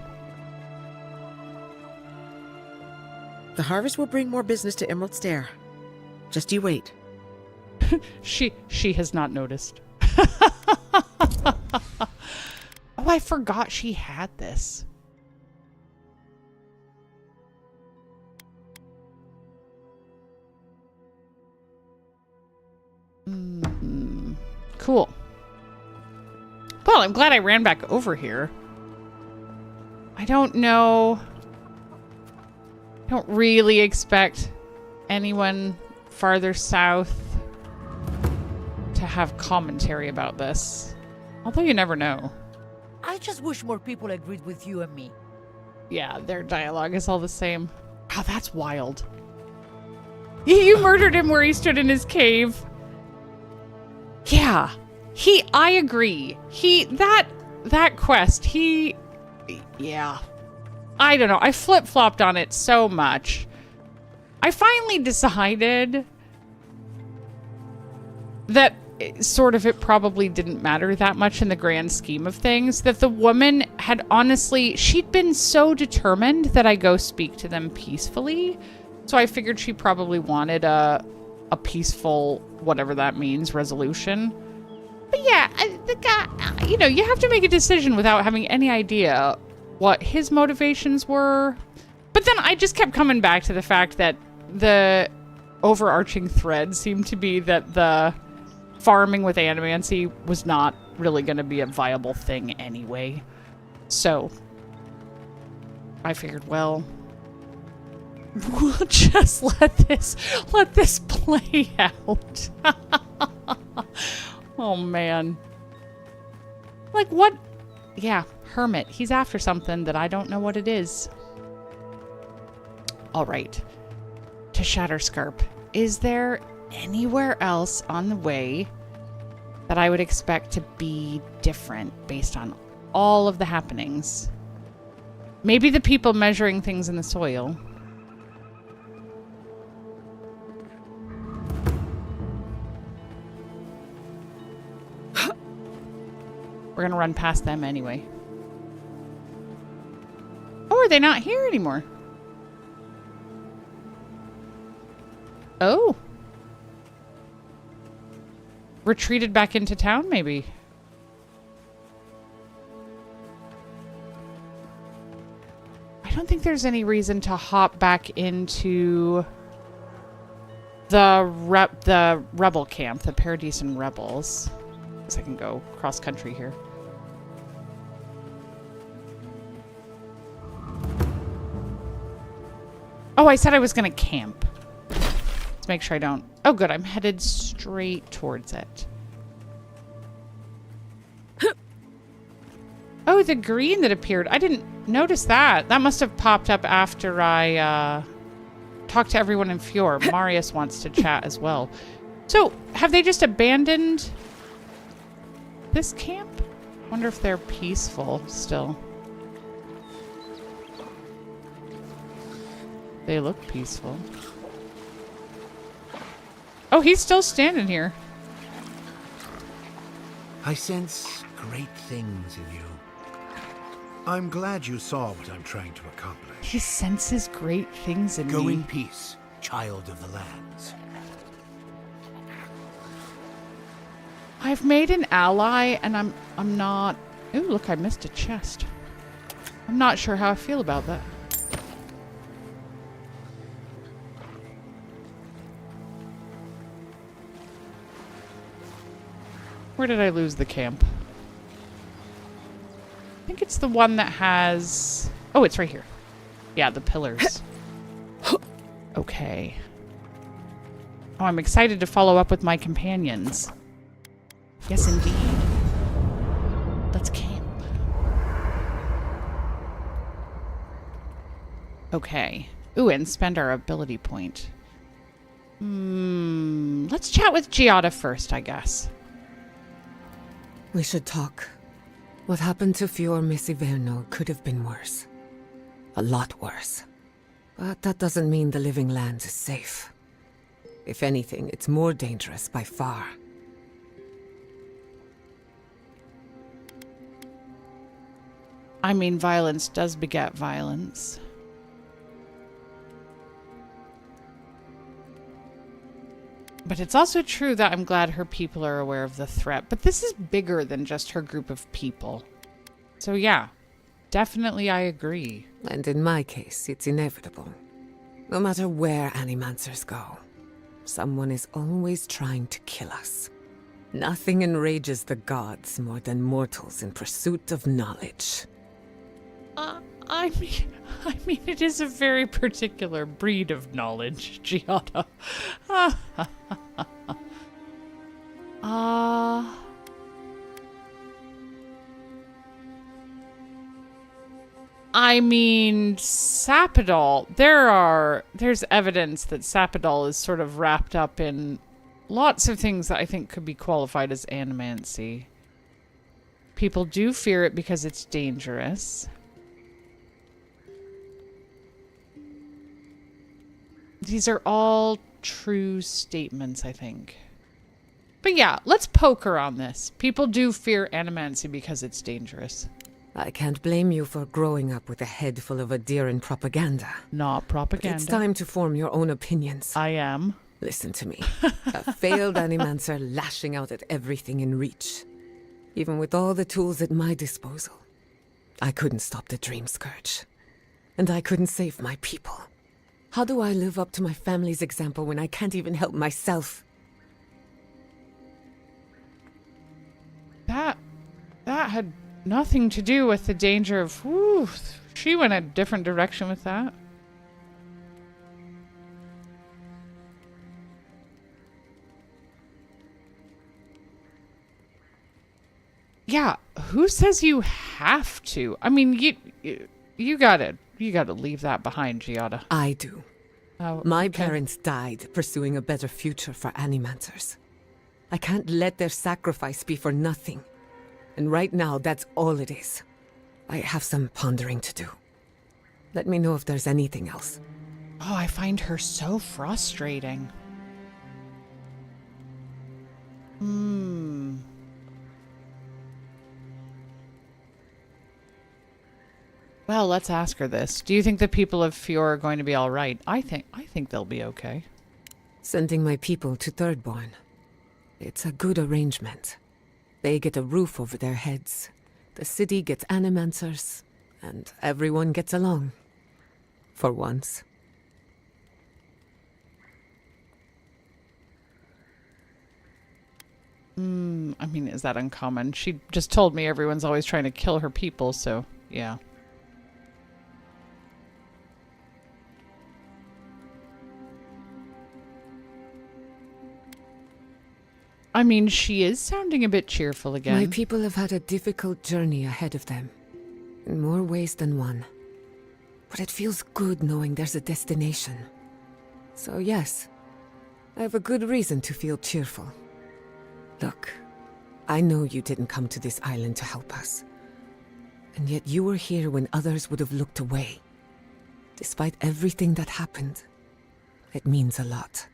[SPEAKER 20] The harvest will bring more business to Emerald Stair. Just you wait.
[SPEAKER 1] She has not noticed. Oh, I forgot she had this. Cool. Well, I'm glad I ran back over here. I don't know. I don't really expect anyone farther south to have commentary about this. Although you never know.
[SPEAKER 21] I just wish more people agreed with you and me.
[SPEAKER 1] Yeah, their dialogue is all the same. Oh, that's wild. You murdered him where he stood in his cave. Yeah. I agree. That quest, yeah. I don't know. I flip-flopped on it so much. I finally decided that it probably didn't matter that much in the grand scheme of things. That the woman had honestly, she'd been so determined that I go speak to them peacefully. So I figured she probably wanted a peaceful, whatever that means, resolution. But yeah, the guy, you have to make a decision without having any idea what his motivations were. But then I just kept coming back to the fact that the overarching thread seemed to be that the farming with animancy was not really going to be a viable thing anyway. So I figured, well, we'll just let this play out. Oh man. Like what? Yeah, hermit. He's after something that I don't know what it is. All right. To Shatterscarp. Is there anywhere else on the way that I would expect to be different based on all of the happenings? Maybe the people measuring things in the soil. We're gonna run past them anyway. Oh, are they not here anymore? Oh. Retreated back into town, maybe. I don't think there's any reason to hop back into the rebel camp, the Paradisen rebels. Because I can go cross country here. Oh, I said I was gonna camp. Let's make sure I don't. Oh, good. I'm headed straight towards it. Oh, the green that appeared. I didn't notice that. That must have popped up after I talked to everyone in Fjord. Marius wants to chat as well. So, have they just abandoned this camp? I wonder if they're peaceful still. They look peaceful. Oh, he's still standing here.
[SPEAKER 9] I sense great things in you. I'm glad you saw what I'm trying to accomplish.
[SPEAKER 1] He senses great things in me.
[SPEAKER 9] Go in peace, child of the lands.
[SPEAKER 1] I've made an ally, and I'm not. Ooh, look! I missed a chest. I'm not sure how I feel about that. Where did I lose the camp? I think it's the one that has... Oh, it's right here. Yeah, the pillars. Okay. Oh, I'm excited to follow up with my companions. Yes, indeed. Let's camp. Okay. Ooh, and spend our ability point. Let's chat with Giada first, I guess.
[SPEAKER 2] We should talk. What happened to Fior Messiverno could have been worse. A lot worse. But that doesn't mean the living lands is safe. If anything, it's more dangerous by far.
[SPEAKER 1] I mean, violence does beget violence. But it's also true that I'm glad her people are aware of the threat. But this is bigger than just her group of people. So yeah, definitely I agree.
[SPEAKER 2] And in my case, it's inevitable. No matter where Animancers go, someone is always trying to kill us. Nothing enrages the gods more than mortals in pursuit of knowledge.
[SPEAKER 1] I mean, it is a very particular breed of knowledge, Giada. I mean, Sapidol, there's evidence that Sapidol is sort of wrapped up in lots of things that I think could be qualified as animancy. People do fear it because it's dangerous. These are all true statements, I think. But yeah, let's poker on this. People do fear animancy because it's dangerous.
[SPEAKER 2] I can't blame you for growing up with a head full of Adiran propaganda.
[SPEAKER 1] Not propaganda.
[SPEAKER 2] But it's time to form your own opinions.
[SPEAKER 1] I am.
[SPEAKER 2] Listen to me. A failed Animancer lashing out at everything in reach. Even with all the tools at my disposal. I couldn't stop the Dream Scourge. And I couldn't save my people. How do I live up to my family's example when I can't even help myself?
[SPEAKER 1] That had nothing to do with the danger of... Whew, she went a different direction with that. Yeah, who says you have to? I mean, you gotta leave that behind, Giada.
[SPEAKER 2] I do.
[SPEAKER 1] Oh,
[SPEAKER 2] My
[SPEAKER 1] okay.
[SPEAKER 2] parents died pursuing a better future for Animancers. I can't let their sacrifice be for nothing. And right now, that's all it is. I have some pondering to do. Let me know if there's anything else.
[SPEAKER 1] Oh, I find her so frustrating. Well, let's ask her this. Do you think the people of Fior are going to be all right? I think they'll be okay.
[SPEAKER 2] Sending my people to Thirdborn. It's a good arrangement. They get a roof over their heads. The city gets Animancers. And everyone gets along. For once.
[SPEAKER 1] I mean, is that uncommon? She just told me everyone's always trying to kill her people, so yeah. I mean, she is sounding a bit cheerful again.
[SPEAKER 2] My people have had a difficult journey ahead of them. In more ways than one. But it feels good knowing there's a destination. So yes, I have a good reason to feel cheerful. Look, I know you didn't come to this island to help us. And yet you were here when others would have looked away. Despite everything that happened, it means a lot.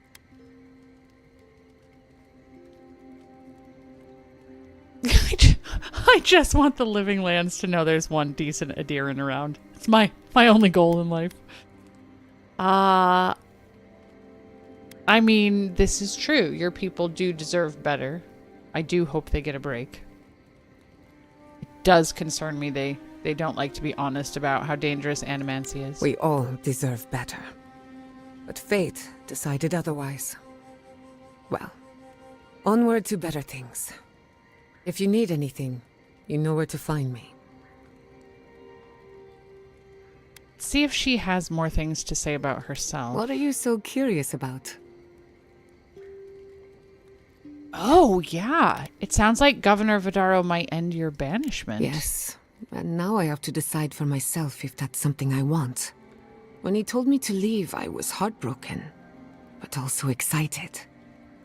[SPEAKER 1] I just want the Living Lands to know there's one decent Adiran around. It's my only goal in life. I mean, this is true. Your people do deserve better. I do hope they get a break. It does concern me they don't like to be honest about how dangerous animancy is.
[SPEAKER 2] We all deserve better. But fate decided otherwise. Well, onward to better things. If you need anything, you know where to find me.
[SPEAKER 1] See if she has more things to say about herself.
[SPEAKER 2] What are you so curious about?
[SPEAKER 1] Oh, yeah. It sounds like Governor Vidaro might end your banishment.
[SPEAKER 2] Yes, and now I have to decide for myself if that's something I want. When he told me to leave, I was heartbroken, but also excited.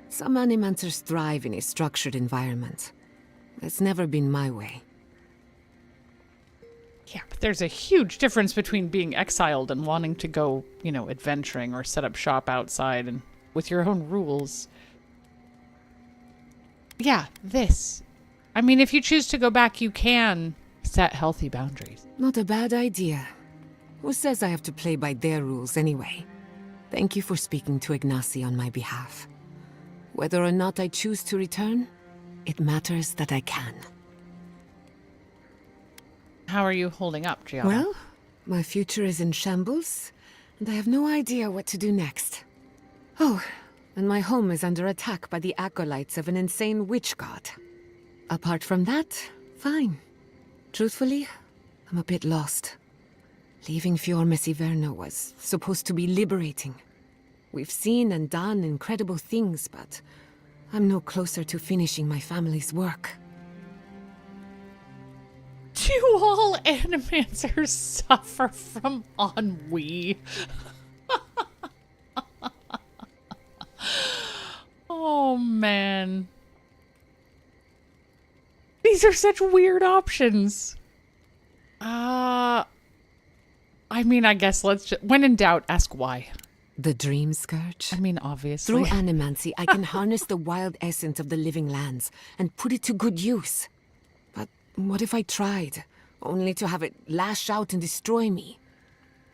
[SPEAKER 2] Some Animancers thrive in a structured environment. It's never been my way.
[SPEAKER 1] Yeah, but there's a huge difference between being exiled and wanting to go, adventuring or set up shop outside and with your own rules. Yeah, this. I mean, if you choose to go back, you can set healthy boundaries.
[SPEAKER 2] Not a bad idea. Who says I have to play by their rules anyway? Thank you for speaking to Ignacy on my behalf. Whether or not I choose to return, it matters that I can.
[SPEAKER 1] How are you holding up, Gianna?
[SPEAKER 2] Well, my future is in shambles, and I have no idea what to do next. Oh, and my home is under attack by the acolytes of an insane witch god. Apart from that, fine. Truthfully, I'm a bit lost. Leaving Fior Messiverno was supposed to be liberating. We've seen and done incredible things, but I'm no closer to finishing my family's work.
[SPEAKER 1] Do all animancers suffer from ennui? Oh, man. These are such weird options. I mean, I guess let's just... When in doubt, ask why.
[SPEAKER 2] The Dream Scourge?
[SPEAKER 1] I mean, obviously.
[SPEAKER 2] Through animancy, I can harness the wild essence of the living lands and put it to good use. But what if I tried, only to have it lash out and destroy me?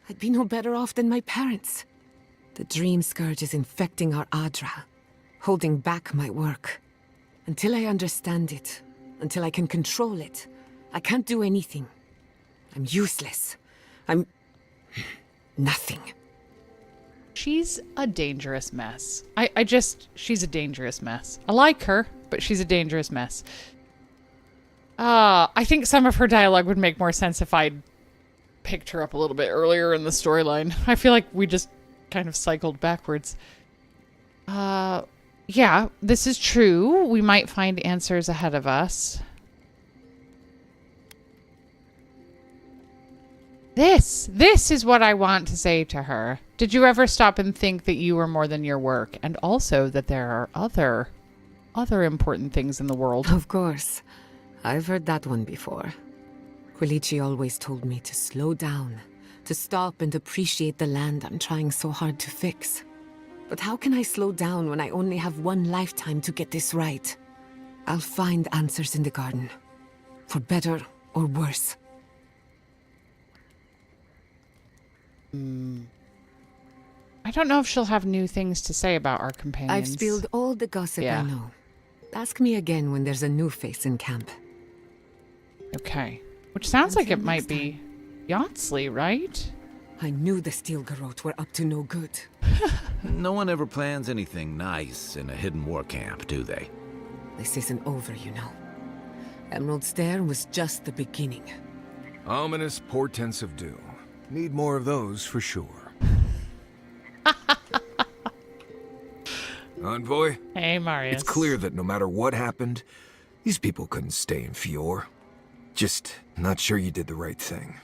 [SPEAKER 2] I'd be no better off than my parents. The Dream Scourge is infecting our Adra, holding back my work. Until I understand it, until I can control it, I can't do anything. I'm useless. I'm... nothing.
[SPEAKER 1] She's a dangerous mess. She's a dangerous mess. I like her, but she's a dangerous mess. I think some of her dialogue would make more sense if I'd picked her up a little bit earlier in the storyline. I feel like we just kind of cycled backwards. Yeah, this is true. We might find answers ahead of us. This is what I want to say to her. Did you ever stop and think that you were more than your work? And also that there are other important things in the world?
[SPEAKER 2] Of course. I've heard that one before. Quilici always told me to slow down, to stop and appreciate the land I'm trying so hard to fix. But how can I slow down when I only have one lifetime to get this right? I'll find answers in the garden. For better or worse.
[SPEAKER 1] I don't know if she'll have new things to say about our companions.
[SPEAKER 2] I've spilled all the gossip I know. Ask me again when there's a new face in camp.
[SPEAKER 1] Okay. Which sounds like it might be Yonsley, right?
[SPEAKER 2] I knew the Steel Garrote were up to no good.
[SPEAKER 3] No one ever plans anything nice in a hidden war camp, do they?
[SPEAKER 2] This isn't over, you know. Emerald Stair was just the beginning.
[SPEAKER 20] Ominous portents of doom. Need more of those for sure. Envoy?
[SPEAKER 1] Hey, Marius.
[SPEAKER 20] It's clear that no matter what happened, these people couldn't stay in Fior. Just not sure you did the right thing.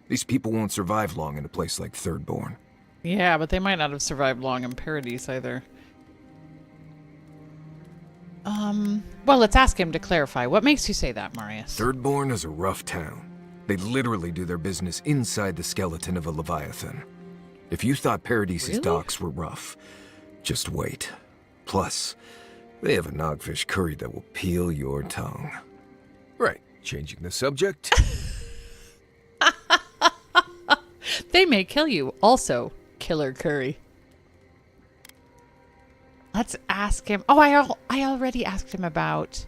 [SPEAKER 20] These people won't survive long in a place like Thirdborn.
[SPEAKER 1] Yeah, but they might not have survived long in Paradise either. Well, let's ask him to clarify. What makes you say that, Marius?
[SPEAKER 20] Thirdborn is a rough town. They literally do their business inside the skeleton of a Leviathan. If you thought Paradise's docks were rough, just wait. Plus, they have a nogfish curry that will peel your tongue. Right, changing the subject.
[SPEAKER 1] They may kill you. Also, killer curry. Let's ask him. Oh, I already asked him about...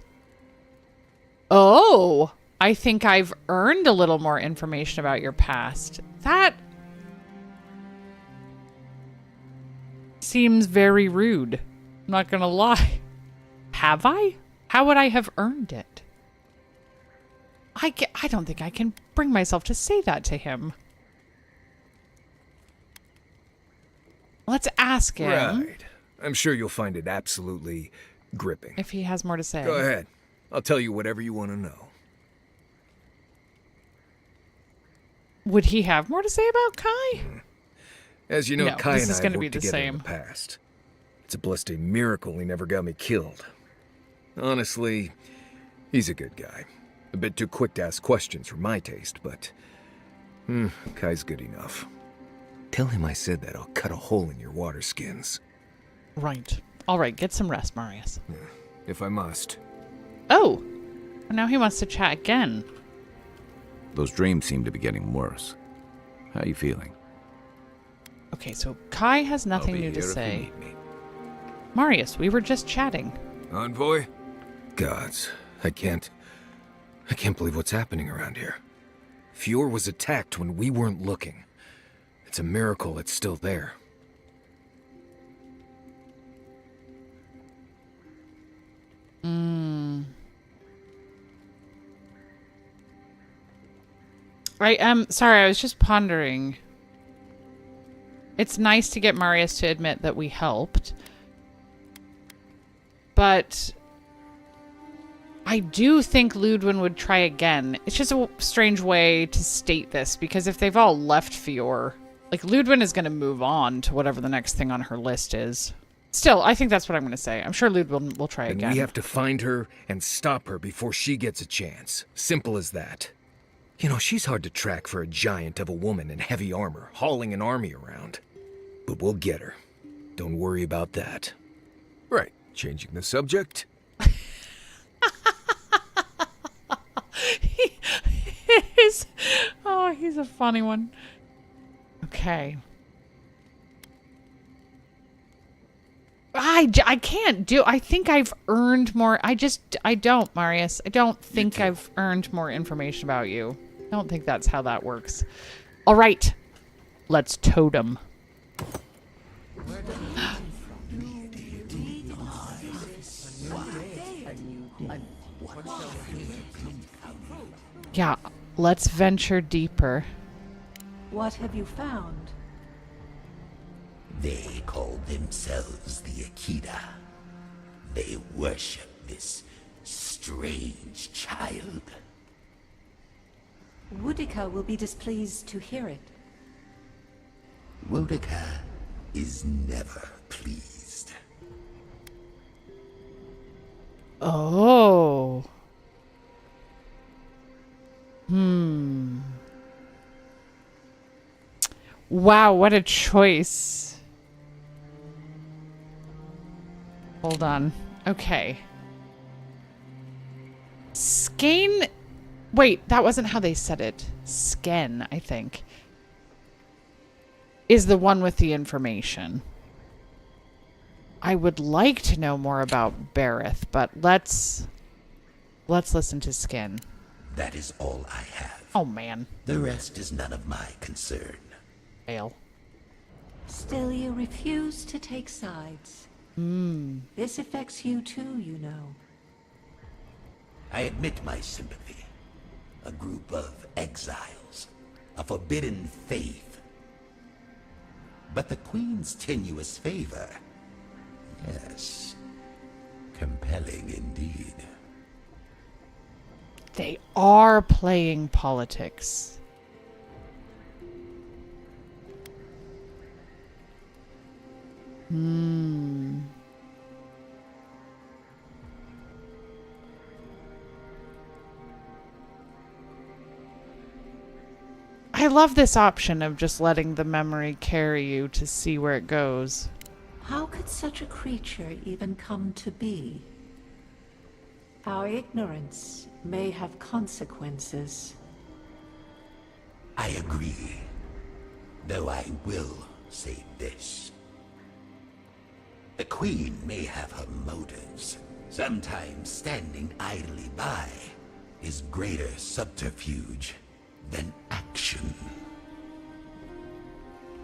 [SPEAKER 1] Oh, I think I've earned a little more information about your past. That seems very rude. I'm not gonna lie. Have I? How would I have earned it? I don't think I can bring myself to say that to him. Let's ask him.
[SPEAKER 20] Right. I'm sure you'll find it absolutely gripping.
[SPEAKER 1] If he has more to say.
[SPEAKER 20] Go ahead. I'll tell you whatever you want to know.
[SPEAKER 1] Would he have more to say about Kai?
[SPEAKER 20] As you know,
[SPEAKER 1] No,
[SPEAKER 20] Kai
[SPEAKER 1] this
[SPEAKER 20] and
[SPEAKER 1] is
[SPEAKER 20] I
[SPEAKER 1] gonna
[SPEAKER 20] have
[SPEAKER 1] be
[SPEAKER 20] worked
[SPEAKER 1] the
[SPEAKER 20] together in
[SPEAKER 1] same.
[SPEAKER 20] the past. It's a blessed miracle he never got me killed. Honestly, he's a good guy. A bit too quick to ask questions for my taste, but... Kai's good enough. Tell him I said that I'll cut a hole in your water skins.
[SPEAKER 1] Right. All right, get some rest, Marius.
[SPEAKER 20] If I must.
[SPEAKER 1] Oh! Now he wants to chat again.
[SPEAKER 3] Those dreams seem to be getting worse. How are you feeling?
[SPEAKER 1] Okay, so Kai has nothing
[SPEAKER 3] I'll be
[SPEAKER 1] new to
[SPEAKER 3] here if you
[SPEAKER 1] say.
[SPEAKER 3] need me.
[SPEAKER 1] Marius, we were just chatting.
[SPEAKER 20] Envoy? Gods, I can't believe what's happening around here. Fjord was attacked when we weren't looking. It's a miracle it's still there.
[SPEAKER 1] I am sorry, I was just pondering. It's nice to get Marius to admit that we helped. But I do think Ludwin would try again. It's just a strange way to state this, because if they've all left Fior, like, Ludwin is going to move on to whatever the next thing on her list is. Still, I think that's what I'm going to say. I'm sure Ludwin will try again.
[SPEAKER 20] And we have to find her and stop her before she gets a chance. Simple as that. You know, she's hard to track for a giant of a woman in heavy armor, hauling an army around. But we'll get her. Don't worry about that. Right, changing the subject.
[SPEAKER 1] He's a funny one. Okay. I can't do... I think I've earned more... I don't, Marius. I don't think I've earned more information about you. I don't think that's how that works. All right. Let's totem. Yeah, let's venture deeper.
[SPEAKER 4] What have you found?
[SPEAKER 22] They call themselves the Akita. They worship this strange child.
[SPEAKER 4] Woodica will be displeased to hear it.
[SPEAKER 22] Woodica is never pleased.
[SPEAKER 1] Oh. Wow, what a choice. Hold on. Okay. Skane... Wait, that wasn't how they said it. Sken, I think, is the one with the information. I would like to know more about Berith, but let's listen to Skin.
[SPEAKER 22] That is all I have.
[SPEAKER 1] Oh, man.
[SPEAKER 22] The rest is none of my concern.
[SPEAKER 1] Fail.
[SPEAKER 4] Still, you refuse to take sides. This affects you too, you know.
[SPEAKER 22] I admit my sympathy. A group of exiles. A forbidden faith. But the Queen's tenuous favor... Yes. Compelling indeed.
[SPEAKER 1] They are playing politics. I love this option of just letting the memory carry you to see where it goes.
[SPEAKER 4] How could such a creature even come to be? Our ignorance may have consequences.
[SPEAKER 22] I agree. Though I will say this. The Queen may have her motives. Sometimes standing idly by is greater subterfuge than action.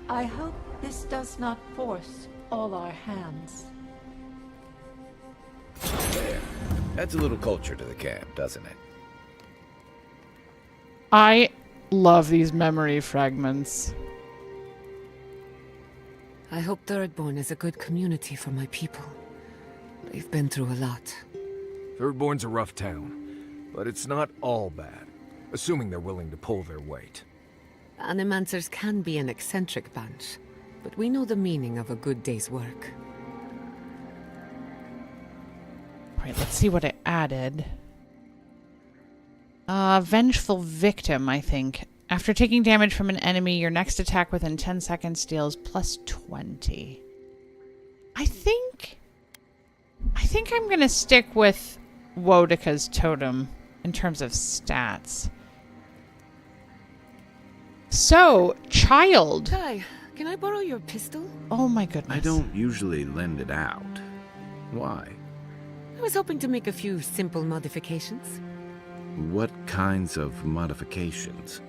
[SPEAKER 4] I hope this does not force all our hands.
[SPEAKER 3] There. Adds a little culture to the camp, doesn't it?
[SPEAKER 1] I love these memory fragments.
[SPEAKER 2] I hope Thirdborn is a good community for my people. They've been through a lot.
[SPEAKER 20] Thirdborn's a rough town, but it's not all bad, assuming they're willing to pull their weight.
[SPEAKER 2] Animancers can be an eccentric bunch, but we know the meaning of a good day's work.
[SPEAKER 1] Alright, let's see what it added. Vengeful Victim, I think. After taking damage from an enemy, your next attack within 10 seconds deals plus 20. I think I'm gonna stick with Wodica's totem in terms of stats. So, child.
[SPEAKER 2] Kai, can I borrow your pistol?
[SPEAKER 1] Oh my goodness.
[SPEAKER 3] I don't usually lend it out. Why?
[SPEAKER 2] I was hoping to make a few simple modifications.
[SPEAKER 3] What kinds of modifications?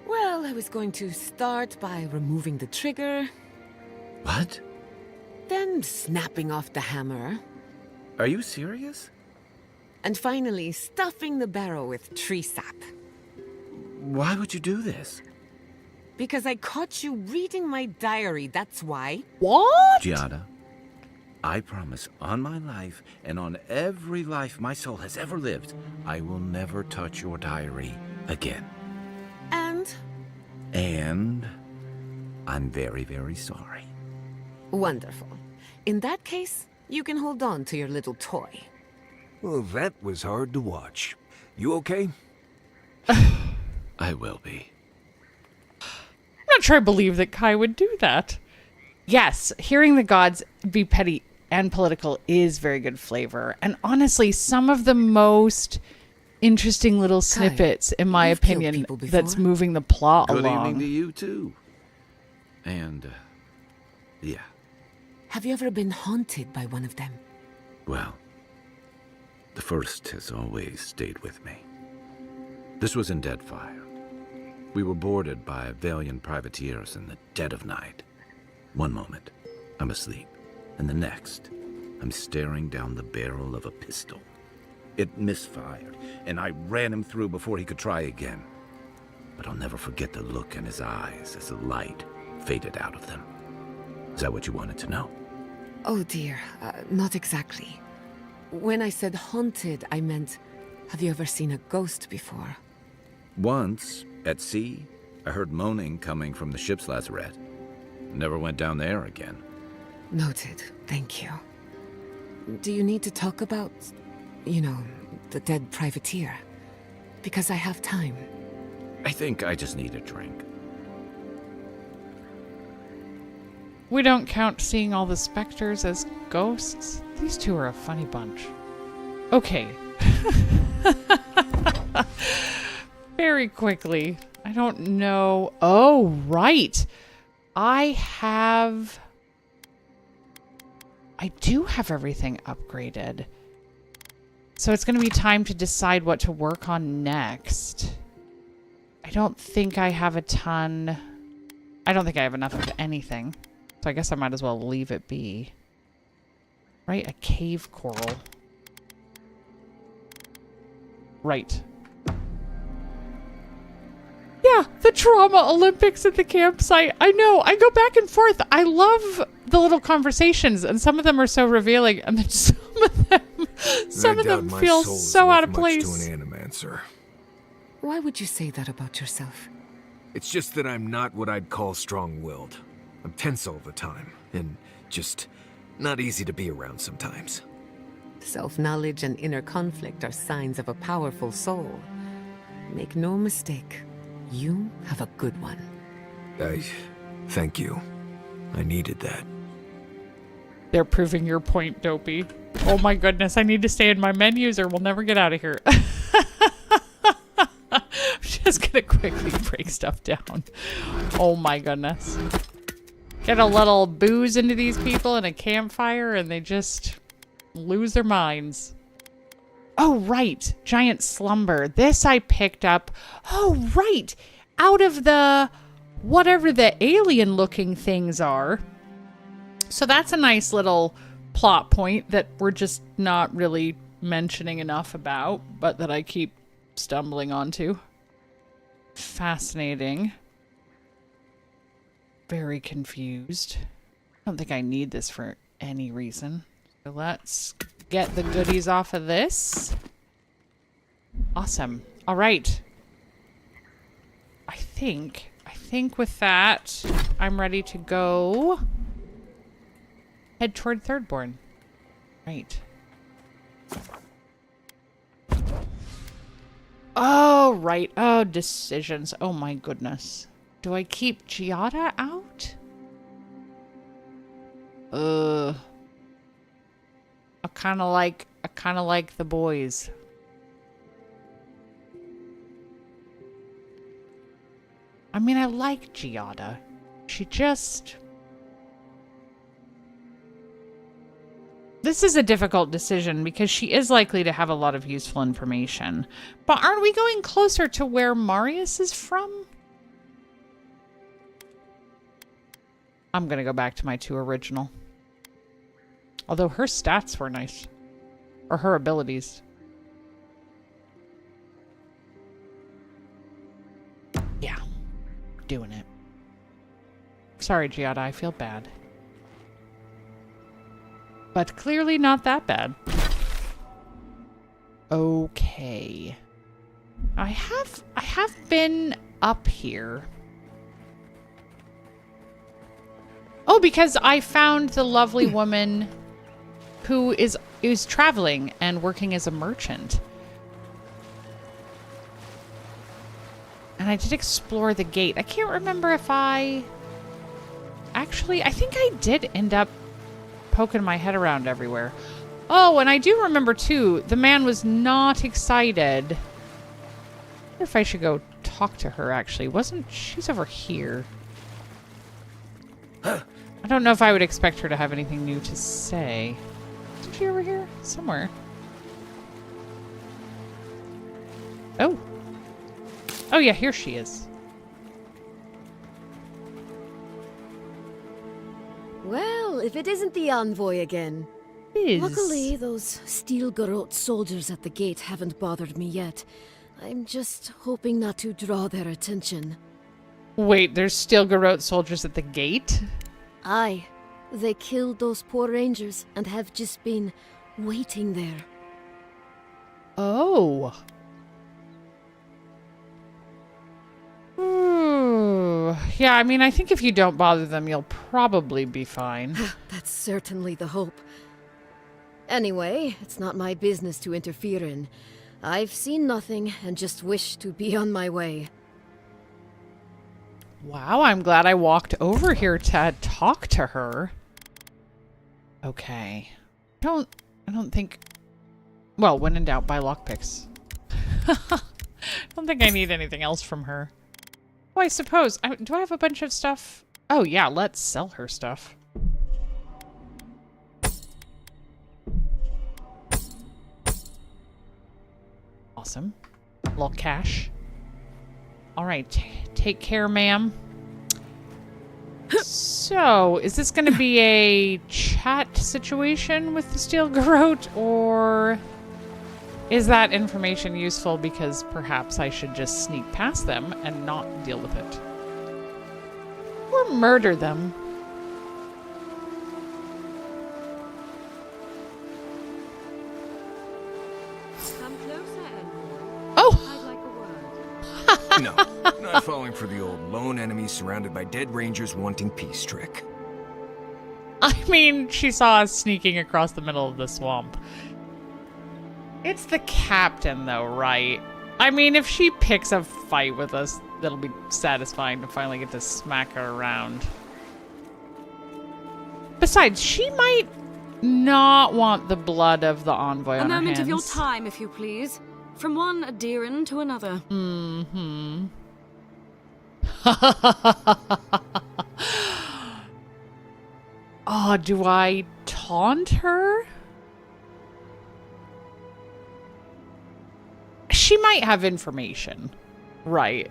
[SPEAKER 2] Well, I was going to start by removing the trigger,
[SPEAKER 3] What?
[SPEAKER 2] then snapping off the hammer,
[SPEAKER 3] Are you serious?
[SPEAKER 2] and finally stuffing the barrel with tree sap.
[SPEAKER 3] Why would you do this?
[SPEAKER 2] Because I caught you reading my diary, that's why.
[SPEAKER 1] What?
[SPEAKER 3] Giada, I promise on my life and on every life my soul has ever lived, I will never touch your diary again. And I'm very, very sorry.
[SPEAKER 2] Wonderful. In that case, you can hold on to your little toy.
[SPEAKER 20] Well, that was hard to watch. You okay?
[SPEAKER 3] I will be.
[SPEAKER 1] I'm not sure I believe that Kai would do that. Yes, hearing the gods be petty and political is very good flavor. And honestly, some of the most interesting little snippets, in my opinion, that's moving the plot
[SPEAKER 3] Good
[SPEAKER 1] along.
[SPEAKER 3] evening to you, too. And, yeah.
[SPEAKER 2] Have you ever been haunted by one of them?
[SPEAKER 3] Well, the first has always stayed with me. This was in Deadfire. We were boarded by Valiant privateers in the dead of night. One moment, I'm asleep, and the next, I'm staring down the barrel of a pistol. It misfired, and I ran him through before he could try again. But I'll never forget the look in his eyes as the light faded out of them. Is that what you wanted to know?
[SPEAKER 2] Oh dear, not exactly. When I said haunted, I meant, have you ever seen a ghost before?
[SPEAKER 3] Once, at sea, I heard moaning coming from the ship's lazarette. Never went down there again.
[SPEAKER 2] Noted, thank you. Do you need to talk about, you know, the dead privateer? Because I have time.
[SPEAKER 3] I think I just need a drink.
[SPEAKER 1] We don't count seeing all the specters as ghosts. These two are a funny bunch. Okay. Very quickly. I don't know. Oh, right. I do have everything upgraded. So it's going to be time to decide what to work on next. I don't think I have a ton. I don't think I have enough of anything. So I guess I might as well leave it be. Right, a cave coral. Right. Yeah, the trauma Olympics at the campsite. I know, I go back and forth. I love the little conversations, and some of them are so revealing, and then some of them feel so out of place.
[SPEAKER 20] To an animancer.
[SPEAKER 2] Why would you say that about yourself?
[SPEAKER 20] It's just that I'm not what I'd call strong-willed. I'm tense all the time, and just not easy to be around sometimes.
[SPEAKER 2] Self-knowledge and inner conflict are signs of a powerful soul. Make no mistake, you have a good one.
[SPEAKER 20] Thank you. I needed that.
[SPEAKER 1] They're proving your point, Dopey. Oh my goodness, I need to stay in my menus or we'll never get out of here. I'm just gonna quickly break stuff down. Oh my goodness. Get a little booze into these people and a campfire and they just lose their minds. Oh, right. Giant slumber. This I picked up. Oh, right. Out of the whatever the alien looking things are. So that's a nice little plot point that we're just not really mentioning enough about, but that I keep stumbling onto. Fascinating. Very confused. I don't think I need this for any reason. So let's get the goodies off of this. Awesome. All right. I think with that, I'm ready to go head toward Thirdborn. Right. Oh, right. Oh, decisions. Oh my goodness. Do I keep Giada out? I kind of like the boys. I mean, I like Giada. She just... This is a difficult decision because she is likely to have a lot of useful information. But aren't we going closer to where Marius is from? I'm going to go back to my 2 original. Although her stats were nice. Or her abilities. Yeah. Doing it. Sorry, Giada, I feel bad. But clearly not that bad. Okay. I have been up here. Oh, because I found the lovely woman who is traveling and working as a merchant. And I did explore the gate. I can't remember if I... Actually, I think I did end up poking my head around everywhere. Oh, and I do remember, too, the man was not excited. I wonder if I should go talk to her, actually. She's over here. I don't know if I would expect her to have anything new to say. Isn't she over here? Somewhere. Oh. Oh, yeah, here she is.
[SPEAKER 5] Well, if it isn't the envoy again. Luckily, those steel garrote soldiers at the gate haven't bothered me yet. I'm just hoping not to draw their attention.
[SPEAKER 1] Wait, there's steel garrote soldiers at the gate?
[SPEAKER 5] Aye. They killed those poor rangers and have just been waiting there.
[SPEAKER 1] Oh. Ooh. Yeah, I mean, I think if you don't bother them, you'll probably be fine.
[SPEAKER 5] That's certainly the hope. Anyway, it's not my business to interfere in. I've seen nothing and just wish to be on my way.
[SPEAKER 1] Wow, I'm glad I walked over here to talk to her. Okay. I don't think... Well, when in doubt, buy lockpicks. I don't think I need anything else from her. Oh, I suppose. Do I have a bunch of stuff? Oh, yeah, let's sell her stuff. Awesome. A little cash. All right. Take care, ma'am. So, is this going to be a chat situation with the steel garrote, or is that information useful because perhaps I should just sneak past them and not deal with it? Or murder them?
[SPEAKER 5] Come closer, Envoy.
[SPEAKER 1] Oh!
[SPEAKER 5] I'd like a word.
[SPEAKER 20] No, not falling for the old lone enemy surrounded by dead rangers wanting peace trick.
[SPEAKER 1] I mean, she saw us sneaking across the middle of the swamp. It's the captain, though, right? I mean, if she picks a fight with us, that'll be satisfying to finally get to smack her around. Besides, she might not want the blood of the envoy on her hands.
[SPEAKER 6] A moment of your time, if you please. From one Adiran to another.
[SPEAKER 1] Mm-hmm. Oh, do I taunt her? She might have information. Right.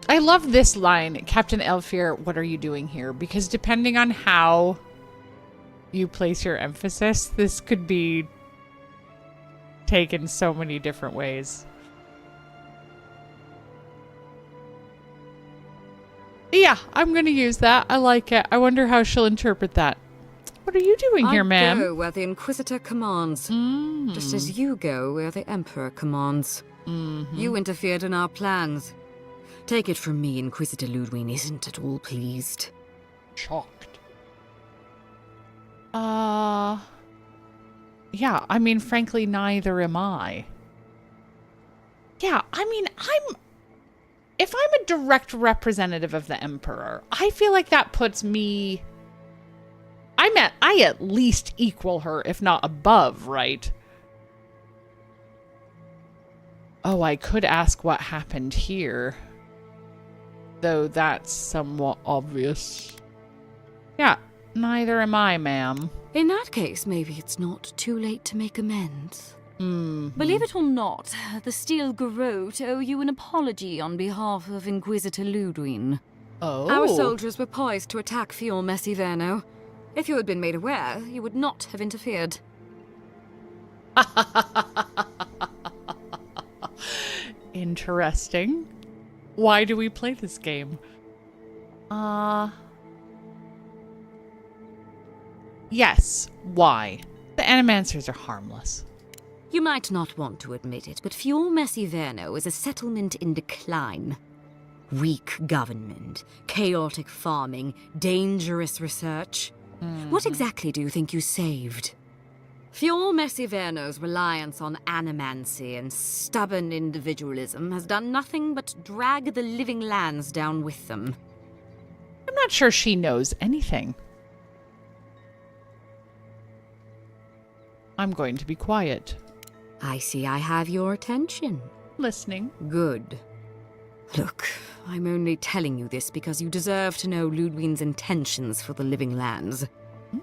[SPEAKER 1] I love this line, Captain Elfir, what are you doing here? Because depending on how you place your emphasis, this could be taken so many different ways. Yeah, I'm going to use that. I like it. I wonder how she'll interpret that. What are you doing here, ma'am?
[SPEAKER 6] I go where the Inquisitor commands. Just as you go where the Emperor commands. You interfered in our plans. Take it from me, Inquisitor Ludwig isn't at all pleased.
[SPEAKER 1] Shocked. Yeah, I mean, frankly, neither am I. Yeah, I mean, if I'm a direct representative of the Emperor, I feel like that puts me... I at least equal her, if not above, right? Oh, I could ask what happened here. Though that's somewhat obvious. Yeah, Neither am I, ma'am.
[SPEAKER 6] In that case, maybe it's not too late to make amends. Believe it or not, the Steel Garrote owe you an apology on behalf of Inquisitor Ludwin.
[SPEAKER 1] Oh.
[SPEAKER 6] Our soldiers were poised to attack Fior Messiverno. If you had been made aware, you would not have interfered.
[SPEAKER 1] Interesting. Why do we play this game? Yes. Why? The Animancers are harmless.
[SPEAKER 6] You might not want to admit it, but Fior Messiverno is a settlement in decline. Weak government, chaotic farming, dangerous research. What exactly do you think you saved? Fior Messiverno's reliance on animancy and stubborn individualism has done nothing but drag the living lands down with them.
[SPEAKER 1] I'm not sure she knows anything. I'm going to be quiet.
[SPEAKER 6] I see I have your attention.
[SPEAKER 1] Listening.
[SPEAKER 6] Good. Look, I'm only telling you this because you deserve to know Ludwin's intentions for the living lands.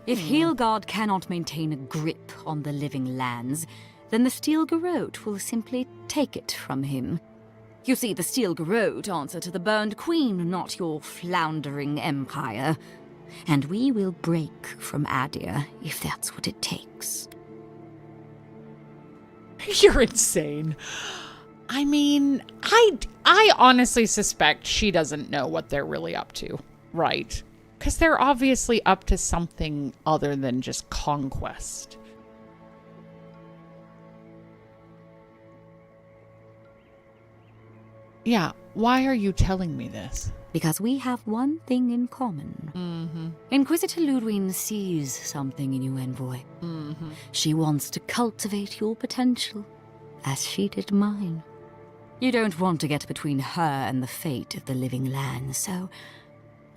[SPEAKER 6] If Heelgard cannot maintain a grip on the living lands, then the Steel Garrote will simply take it from him. You see, the Steel Garrote answer to the Burned Queen, not your floundering empire. And we will break from Adir if that's what it takes.
[SPEAKER 1] You're insane. I mean, I honestly suspect she doesn't know what they're really up to, right? Because they're obviously up to something other than just conquest. Yeah, why are you telling me this?
[SPEAKER 6] Because we have one thing in common. Inquisitor Ludwin sees something in you, Envoy. She wants to cultivate your potential, as she did mine. You don't want to get between her and the fate of the living land, so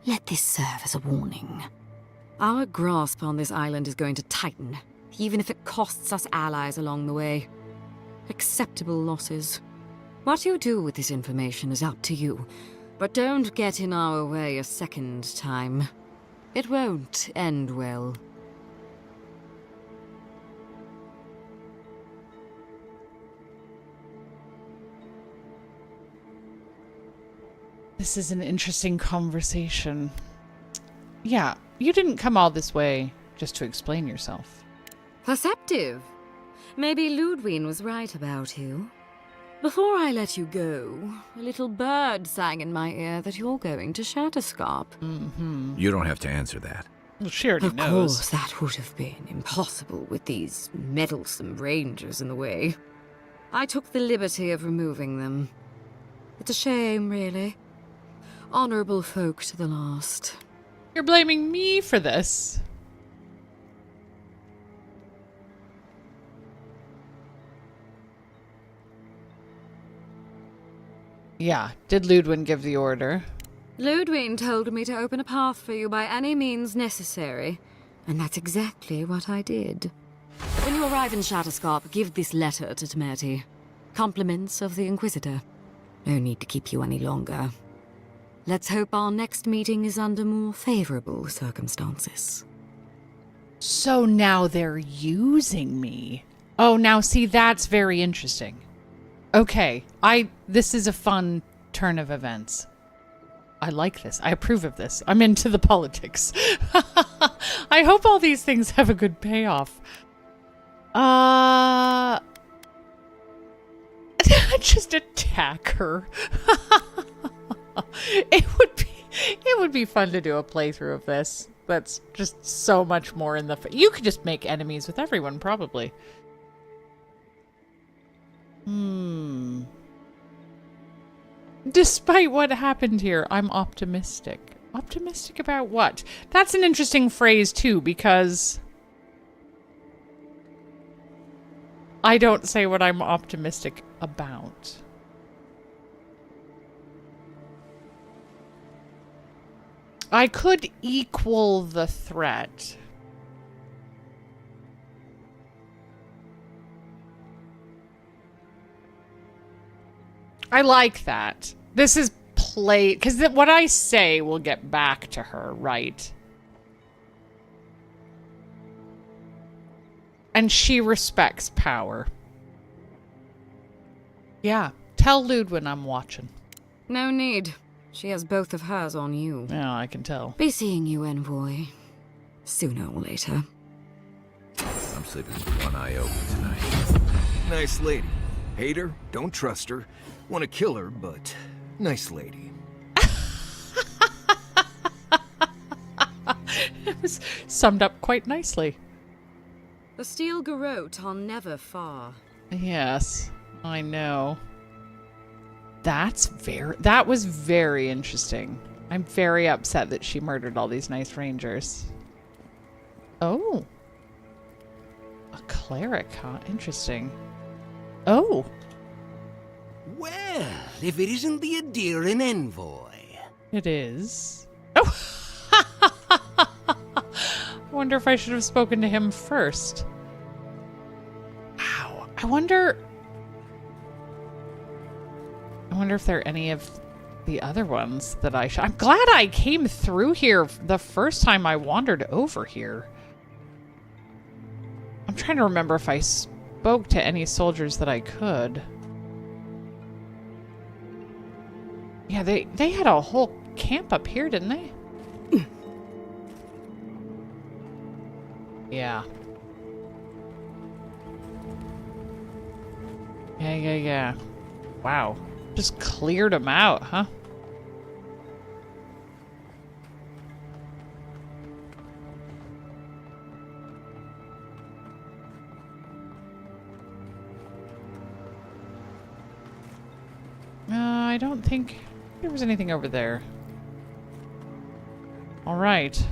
[SPEAKER 6] let this serve as a warning. Our grasp on this island is going to tighten, even if it costs us allies along the way. Acceptable losses. What you do with this information is up to you, but don't get in our way a second time. It won't end well.
[SPEAKER 1] This is an interesting conversation. Yeah, you didn't come all this way just to explain yourself.
[SPEAKER 6] Perceptive. Maybe Ludwin was right about you. Before I let you go, a little bird sang in my ear that you're going to Shatterscarp.
[SPEAKER 3] You don't have to answer that.
[SPEAKER 1] Well, she already
[SPEAKER 6] Of
[SPEAKER 1] knows.
[SPEAKER 6] course, that would have been impossible with these meddlesome rangers in the way. I took the liberty of removing them. It's a shame, really. Honorable folk to the last.
[SPEAKER 1] You're blaming me for this. Yeah, did Ludwin give the order?
[SPEAKER 6] Ludwin told me to open a path for you by any means necessary, and that's exactly what I did. When you arrive in Shatterscarp, give this letter to Temerti. Compliments of the Inquisitor. No need to keep you any longer. Let's hope our next meeting is under more favorable circumstances.
[SPEAKER 1] So now they're using me. Oh, now see, that's very interesting. Okay, this is a fun turn of events. I like this. I approve of this. I'm into the politics. I hope all these things have a good payoff. Just attack her. It would be fun to do a playthrough of this. That's just so much more in the... You could just make enemies with everyone, probably. Despite what happened here, I'm optimistic. Optimistic about what? That's an interesting phrase, too, because I don't say what I'm optimistic about. I could equal the threat. I like that. This is play, because what I say will get back to her, right? And she respects power. Yeah. Tell Ludwin I'm watching.
[SPEAKER 6] No need. She has both of hers on you.
[SPEAKER 1] Yeah, I can tell.
[SPEAKER 6] Be seeing you, envoy. Sooner or later.
[SPEAKER 3] I'm sleeping with one eye open tonight.
[SPEAKER 20] Nice lady. Hate her, don't trust her, want to kill her, but nice lady.
[SPEAKER 1] It was summed up quite nicely.
[SPEAKER 6] The steel garrote are never far.
[SPEAKER 1] Yes, I know. That was very interesting. I'm very upset that she murdered all these nice rangers. Oh. A cleric, huh? Interesting. Oh.
[SPEAKER 8] Well, if it isn't the Adirian envoy.
[SPEAKER 1] It is. Oh. I wonder if I should have spoken to him first. Wow. I wonder if there are any of the other ones that I should... I'm glad I came through here the first time I wandered over here. I'm trying to remember if I spoke to any soldiers that I could. Yeah, they had a whole camp up here, didn't they? Yeah. Yeah. Wow. Just cleared them out, huh? I don't think there was anything over there. All right.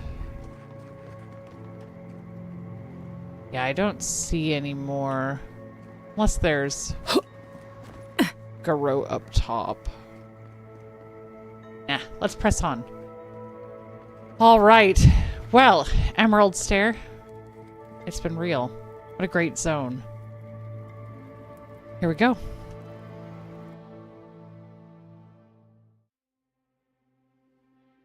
[SPEAKER 1] Yeah, I don't see any more. Unless there's garrote up top. Nah, let's press on. All right. Well, Emerald Stair. It's been real. What a great zone. Here we go.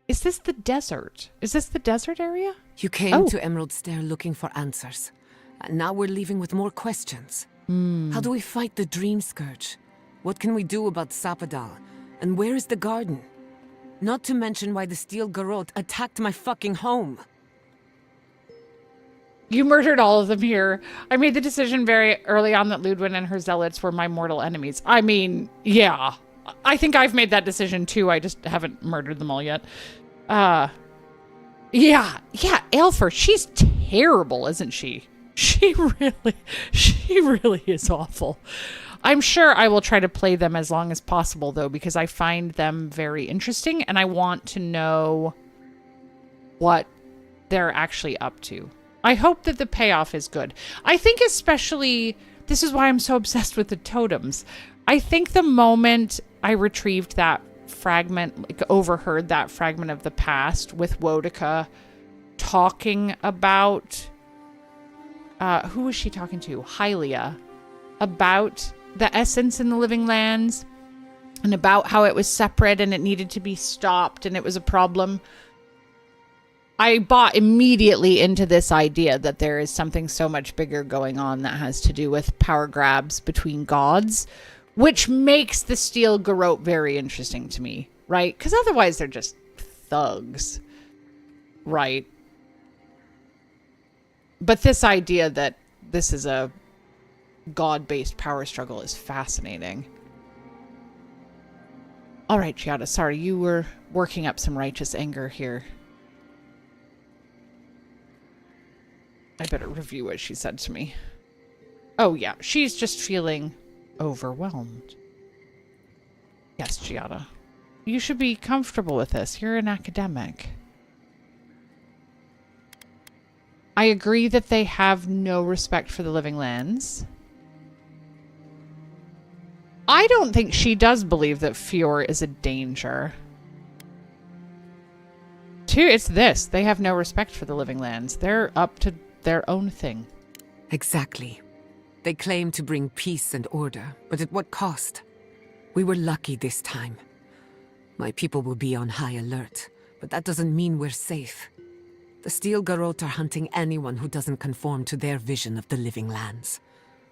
[SPEAKER 1] Is this the desert? Is this the desert area?
[SPEAKER 2] You came to Emerald Stair looking for answers. And now we're leaving with more questions. How do we fight the Dream Scourge? What can we do about Sapadal? And where is the garden? Not to mention why the steel garrote attacked my fucking home.
[SPEAKER 1] You murdered all of them here. I made the decision very early on that Ludwin and her zealots were my mortal enemies. I mean, yeah. I think I've made that decision too. I just haven't murdered them all yet. Yeah, Aelfer, she's terrible, isn't she? She really is awful. I'm sure I will try to play them as long as possible, though, because I find them very interesting, and I want to know what they're actually up to. I hope that the payoff is good. I think especially, this is why I'm so obsessed with the totems. I think the moment I retrieved that fragment, like overheard that fragment of the past with Wodika talking about... who was she talking to? Hylia. About the essence in the living lands and about how it was separate and it needed to be stopped and it was a problem. I bought immediately into this idea that there is something so much bigger going on that has to do with power grabs between gods, which makes the steel garrote very interesting to me, right? Because otherwise they're just thugs, right? But this idea that this is a god-based power struggle is fascinating. All right, Giada, sorry, you were working up some righteous anger here. I better review what she said to me. Oh, yeah, she's just feeling overwhelmed. Yes, Giada. You should be comfortable with this. You're an academic. I agree that they have no respect for the living lands. I don't think she does believe that Fior is a danger. Two, it's this. They have no respect for the living lands. They're up to their own thing.
[SPEAKER 2] Exactly. They claim to bring peace and order, but at what cost? We were lucky this time. My people will be on high alert, but that doesn't mean we're safe. The Steel Garrote are hunting anyone who doesn't conform to their vision of the living lands.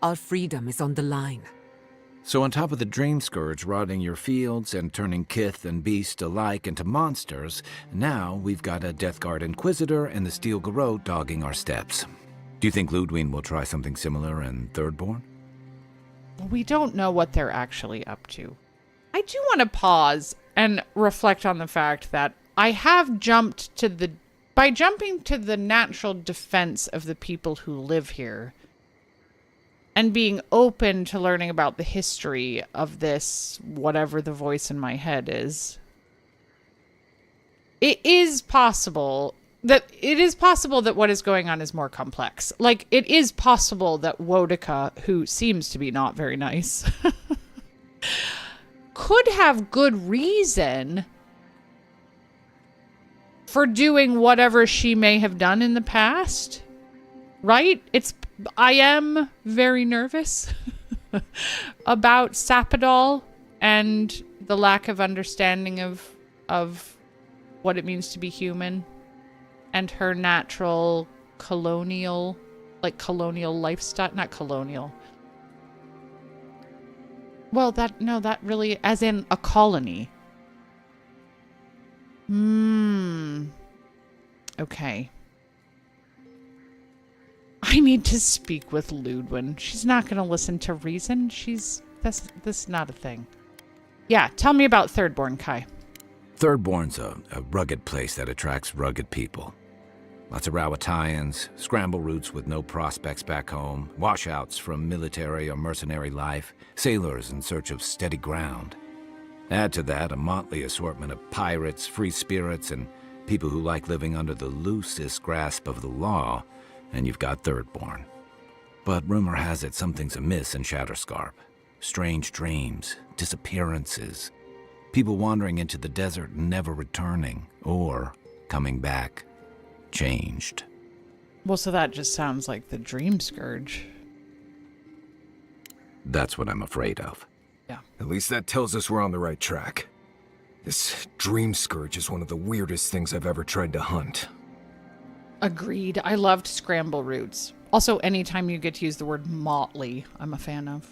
[SPEAKER 2] Our freedom is on the line.
[SPEAKER 3] So on top of the Dream Scourge rotting your fields and turning kith and beast alike into monsters, now we've got a Death Guard Inquisitor and the Steel Garrote dogging our steps. Do you think Ludwig will try something similar in Thirdborn?
[SPEAKER 1] We don't know what they're actually up to. I do want to pause and reflect on the fact that I have jumped to the... By jumping to the natural defense of the people who live here and being open to learning about the history of this, whatever the voice in my head is, it is possible that what is going on is more complex. Like, it is possible that Wodica, who seems to be not very nice, could have good reason for doing whatever she may have done in the past, right? I am very nervous about Sapadal and the lack of understanding of what it means to be human and her natural colonial lifestyle, not colonial. Well, that really, as in a colony. Okay. I need to speak with Ludwig. She's not going to listen to reason. This is not a thing. Yeah, tell me about Thirdborn, Kai.
[SPEAKER 3] Thirdborn's a rugged place that attracts rugged people. Lots of Rawatayans, scramble routes with no prospects back home, washouts from military or mercenary life, sailors in search of steady ground. Add to that a motley assortment of pirates, free spirits, and people who like living under the loosest grasp of the law, and you've got Thirdborn. But rumor has it something's amiss in Shatterscarp. Strange dreams, disappearances, people wandering into the desert and never returning, or coming back changed.
[SPEAKER 1] Well, so that just sounds like the Dream Scourge.
[SPEAKER 3] That's what I'm afraid of.
[SPEAKER 1] Yeah.
[SPEAKER 20] At least that tells us we're on the right track. This Dream Scourge is one of the weirdest things I've ever tried to hunt.
[SPEAKER 1] Agreed. I loved scramble routes. Also, anytime you get to use the word motley, I'm a fan of.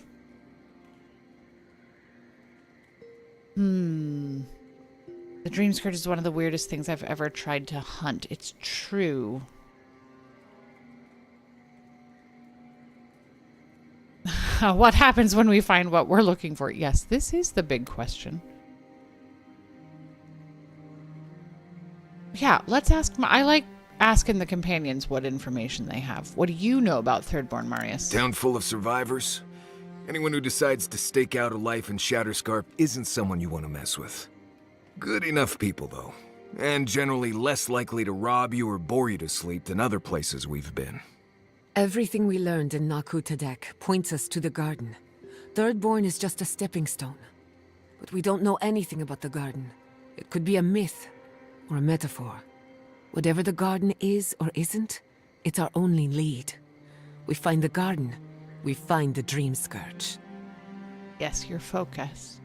[SPEAKER 1] The Dream Scourge is one of the weirdest things I've ever tried to hunt. It's true. What happens when we find what we're looking for? Yes, this is the big question. Yeah, let's ask... I like asking the companions what information they have. What do you know about Thirdborn, Marius?
[SPEAKER 20] Town full of survivors. Anyone who decides to stake out a life in Shatterscarp isn't someone you want to mess with. Good enough people, though. And generally less likely to rob you or bore you to sleep than other places we've been.
[SPEAKER 2] Everything we learned in Naku Tadek points us to the garden. Thirdborn is just a stepping stone. But we don't know anything about the garden. It could be a myth or a metaphor. Whatever the garden is or isn't, it's our only lead. We find the garden, we find the Dream Scourge.
[SPEAKER 1] Yes, your focus.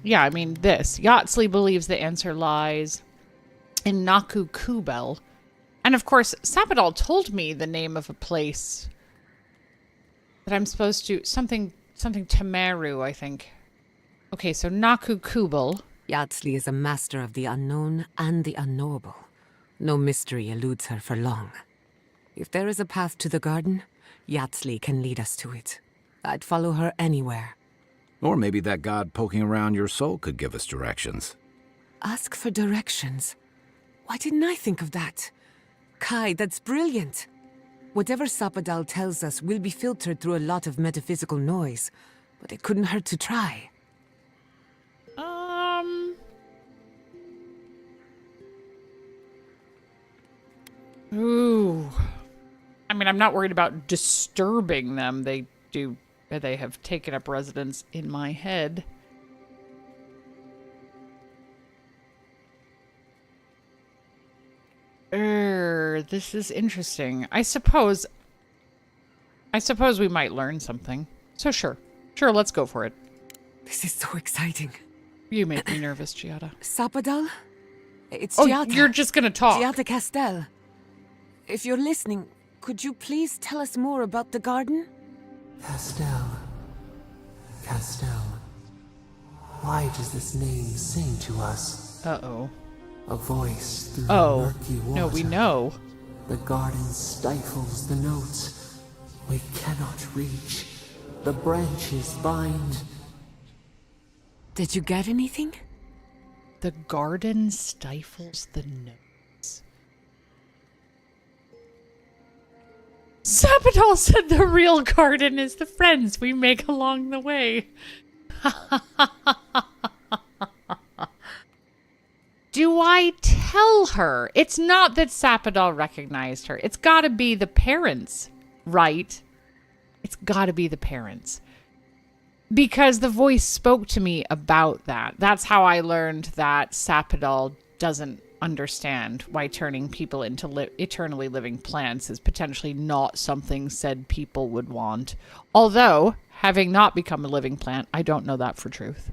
[SPEAKER 1] Yeah, I mean, this. Yahtzee believes the answer lies in Naku Kubel. And of course, Sapadal told me the name of a place that I'm supposed to... Something Tamaru, I think. Okay, so Naku Kubel.
[SPEAKER 2] Yahtzee is a master of the unknown and the unknowable. No mystery eludes her for long. If there is a path to the garden, Yahtzee can lead us to it. I'd follow her anywhere.
[SPEAKER 3] Or maybe that god poking around your soul could give us directions.
[SPEAKER 2] Ask for directions. Why didn't I think of that? Kai, that's brilliant. Whatever Sapadal tells us will be filtered through a lot of metaphysical noise, but it couldn't hurt to try.
[SPEAKER 1] Ooh. I mean, I'm not worried about disturbing them. They have taken up residence in my head. This is interesting. I suppose we might learn something. So sure, let's go for it.
[SPEAKER 2] This is so exciting.
[SPEAKER 1] You make me nervous, Giada.
[SPEAKER 2] Sapadal? It's
[SPEAKER 1] Oh,
[SPEAKER 2] Giada.
[SPEAKER 1] you're just gonna talk.
[SPEAKER 2] Giada Castel. If you're listening, could you please tell us more about the garden?
[SPEAKER 17] Castel. Castel. Why does this name sing to us?
[SPEAKER 1] Uh-oh.
[SPEAKER 17] A voice through murky water.
[SPEAKER 1] No, we know.
[SPEAKER 17] The garden stifles the notes. We cannot reach. The branches bind.
[SPEAKER 2] Did you get anything?
[SPEAKER 1] The garden stifles the notes. Sapadal said the real garden is the friends we make along the way. Do I tell her? It's not that Sapadal recognized her. It's got to be the parents, right? It's got to be the parents. Because the voice spoke to me about that. That's how I learned that Sapadal doesn't understand why turning people into eternally living plants is potentially not something said people would want. Although, having not become a living plant, I don't know that for truth.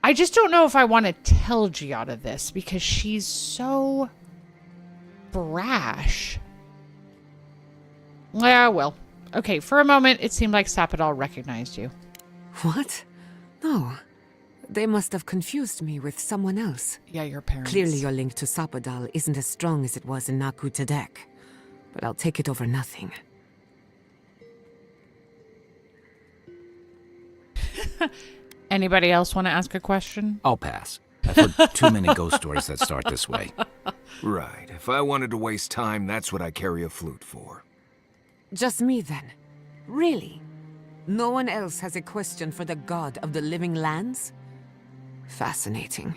[SPEAKER 1] I just don't know if I want to tell Giada this because she's so brash. Yeah, well. Okay, for a moment, it seemed like Sapadal recognized you.
[SPEAKER 2] What? No. They must have confused me with someone else.
[SPEAKER 1] Yeah, your parents.
[SPEAKER 2] Clearly your link to Sapadal isn't as strong as it was in Naku Tadek. But I'll take it over nothing.
[SPEAKER 1] Anybody else want to ask a question?
[SPEAKER 3] I'll pass. I've heard too many ghost stories that start this way.
[SPEAKER 20] Right. If I wanted to waste time, that's what I carry a flute for.
[SPEAKER 2] Just me, then. Really? No one else has a question for the god of the living lands? Fascinating.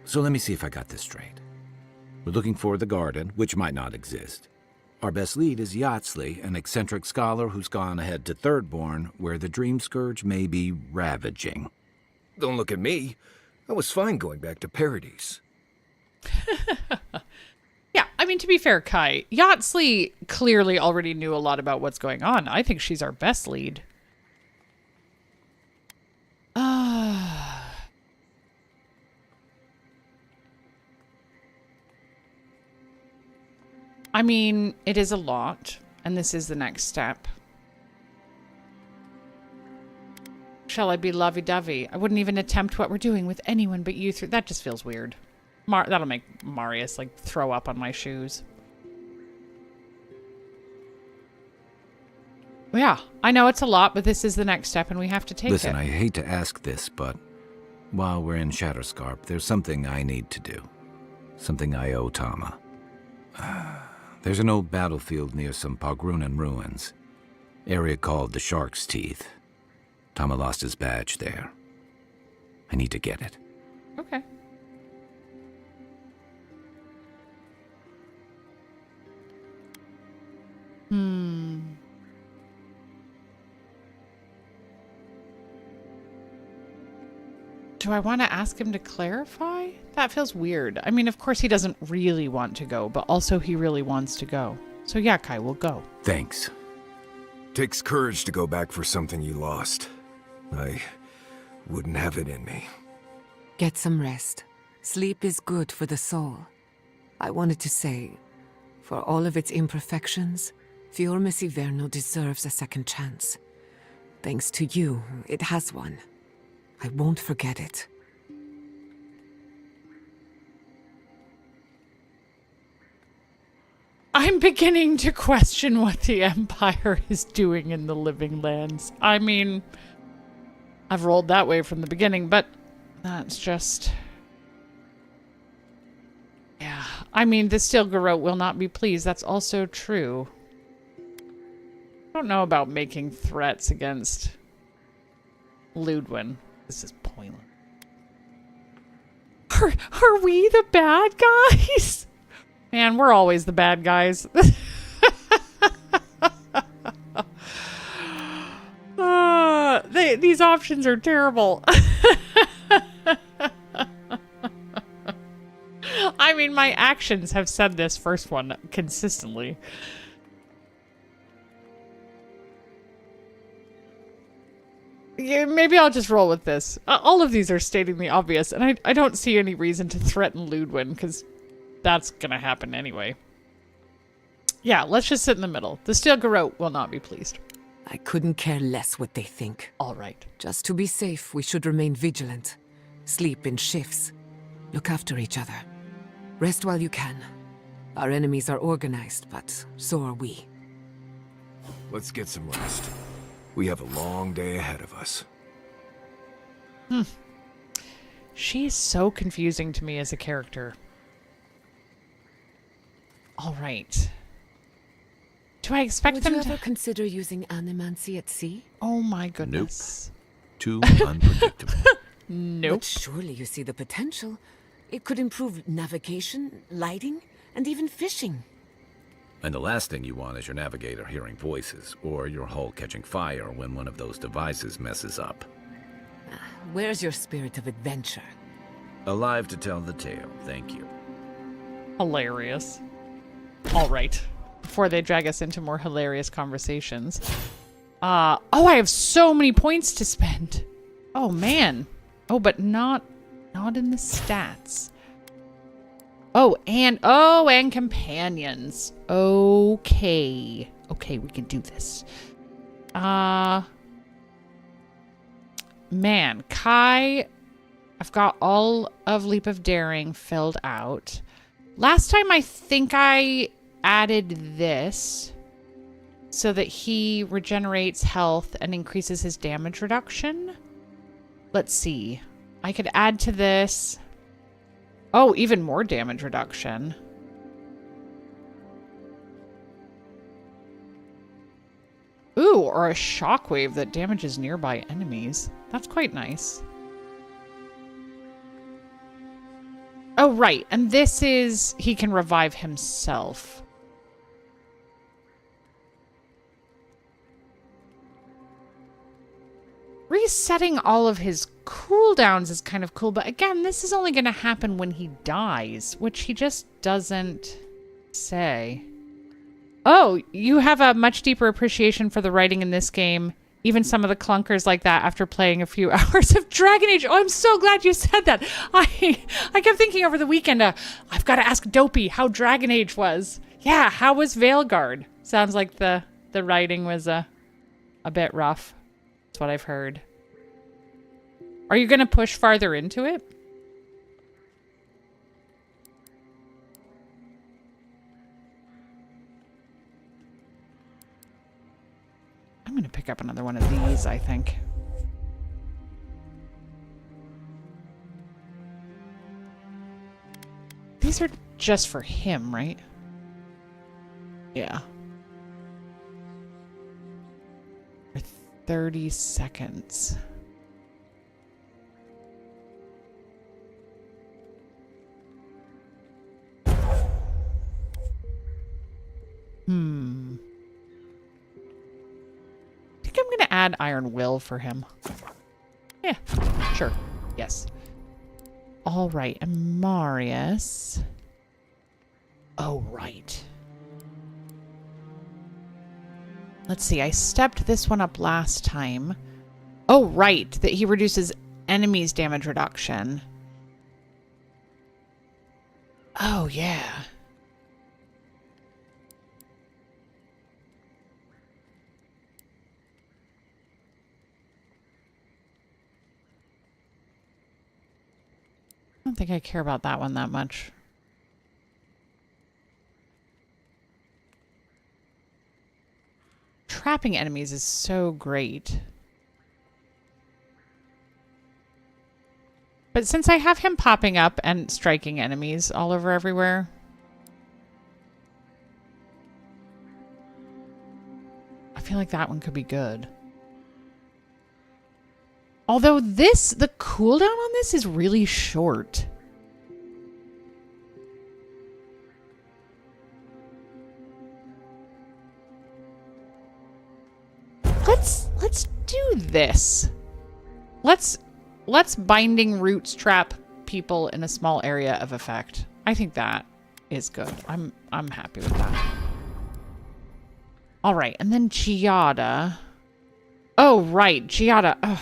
[SPEAKER 3] So let me see if I got this straight. We're looking for the garden, which might not exist. Our best lead is Yatsley, an eccentric scholar who's gone ahead to Thirdborn, where the Dream Scourge may be ravaging.
[SPEAKER 20] Don't look at me. I was fine going back to Paradise.
[SPEAKER 1] Yeah, I mean, to be fair, Kai, Yatsley clearly already knew a lot about what's going on. I think she's our best lead. I mean, it is a lot, and this is the next step. Shall I be lovey-dovey? I wouldn't even attempt what we're doing with anyone but you three. That just feels weird. That'll make Marius, like, throw up on my shoes. Yeah, I know it's a lot, but this is the next step, and we have to take it.
[SPEAKER 3] Listen, I hate to ask this, but while we're in Shatterscarp, there's something I need to do. Something I owe Tama. There's an old battlefield near some Pogrunan ruins. Area called the Shark's Teeth. Tama lost his badge there. I need to get it.
[SPEAKER 1] Okay. Do I want to ask him to clarify? That feels weird. I mean, of course he doesn't really want to go, but also he really wants to go. So yeah, Kai, we'll go.
[SPEAKER 3] Thanks.
[SPEAKER 20] Takes courage to go back for something you lost. I wouldn't have it in me.
[SPEAKER 2] Get some rest. Sleep is good for the soul. I wanted to say, for all of its imperfections, Fior Messiverno deserves a second chance. Thanks to you, it has one. I won't forget it.
[SPEAKER 1] I'm beginning to question what the Empire is doing in the Living Lands. I mean, I've rolled that way from the beginning, but that's just... Yeah, I mean, the Stilgarrote will not be pleased. That's also true. I don't know about making threats against Ludwin. This is pointless. Are we the bad guys? Man, we're always the bad guys. These options are terrible. I mean, my actions have said this first one consistently. Yeah, maybe I'll just roll with this. All of these are stating the obvious, and I don't see any reason to threaten Ludwin, because that's gonna happen anyway. Yeah, let's just sit in the middle. The Steel Garrote will not be pleased.
[SPEAKER 2] I couldn't care less what they think.
[SPEAKER 1] All right.
[SPEAKER 2] Just to be safe, we should remain vigilant. Sleep in shifts. Look after each other. Rest while you can. Our enemies are organized, but so are we.
[SPEAKER 20] Let's get some rest. We have a long day ahead of us.
[SPEAKER 1] She's so confusing to me as a character. All right. Do I expect them
[SPEAKER 2] to... Would you
[SPEAKER 1] to
[SPEAKER 2] ever consider using animancy at sea?
[SPEAKER 1] Oh my goodness.
[SPEAKER 3] Nope. Too unpredictable.
[SPEAKER 1] Nope.
[SPEAKER 2] But surely you see the potential. It could improve navigation, lighting, and even fishing.
[SPEAKER 3] And the last thing you want is your navigator hearing voices, or your hull catching fire when one of those devices messes up.
[SPEAKER 2] Where's your spirit of adventure?
[SPEAKER 3] Alive to tell the tale, thank you.
[SPEAKER 1] Hilarious. All right. Before they drag us into more hilarious conversations. Oh, I have so many points to spend. Oh, man. Oh, but not in the stats. Oh, and companions. Okay. Okay, we can do this. Man, Kai, I've got all of Leap of Daring filled out. Last time I think I added this so that he regenerates health and increases his damage reduction. Let's see. I could add to this. Oh, even more damage reduction. Ooh, or a shockwave that damages nearby enemies. That's quite nice. Oh, right. And this is... he can revive himself. Resetting all of his cooldowns is kind of cool, but again, this is only going to happen when he dies, which he just doesn't say. Oh, you have a much deeper appreciation for the writing in this game. Even some of the clunkers like that after playing a few hours of Dragon Age. Oh, I'm so glad you said that. I kept thinking over the weekend, I've got to ask Dopey how Dragon Age was. Yeah, how was Veilguard? Sounds like the writing was a bit rough. That's what I've heard. Are you going to push farther into it? I'm going to pick up another one of these, I think. These are just for him, right? Yeah. For 30 seconds. I think I'm going to add Iron Will for him. Yeah, sure. Yes. All right, and Marius. Oh, right. Let's see, I stepped this one up last time. Oh, right, that he reduces enemies' damage reduction. Oh, yeah. I don't think I care about that one that much. Trapping enemies is so great. But since I have him popping up and striking enemies all over everywhere, I feel like that one could be good. Although the cooldown on this is really short. Let's do this. Let's Binding Roots trap people in a small area of effect. I think that is good. I'm happy with that. All right, and then Giada. Oh, right. Giada. Ugh.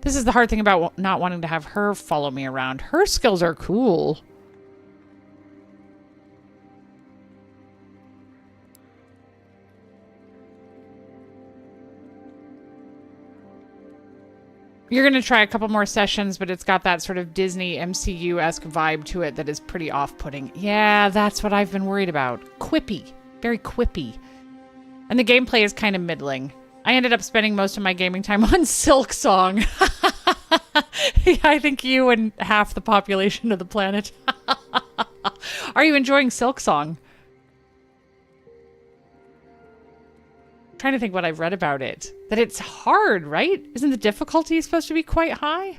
[SPEAKER 1] This is the hard thing about not wanting to have her follow me around. Her skills are cool. You're going to try a couple more sessions, but it's got that sort of Disney MCU-esque vibe to it that is pretty off-putting. Yeah, that's what I've been worried about. Quippy. Very quippy. And the gameplay is kind of middling. I ended up spending most of my gaming time on Silksong. Yeah, I think you and half the population of the planet. Are you enjoying Silksong? Trying to think what I've read about it. That it's hard, right? Isn't the difficulty supposed to be quite high?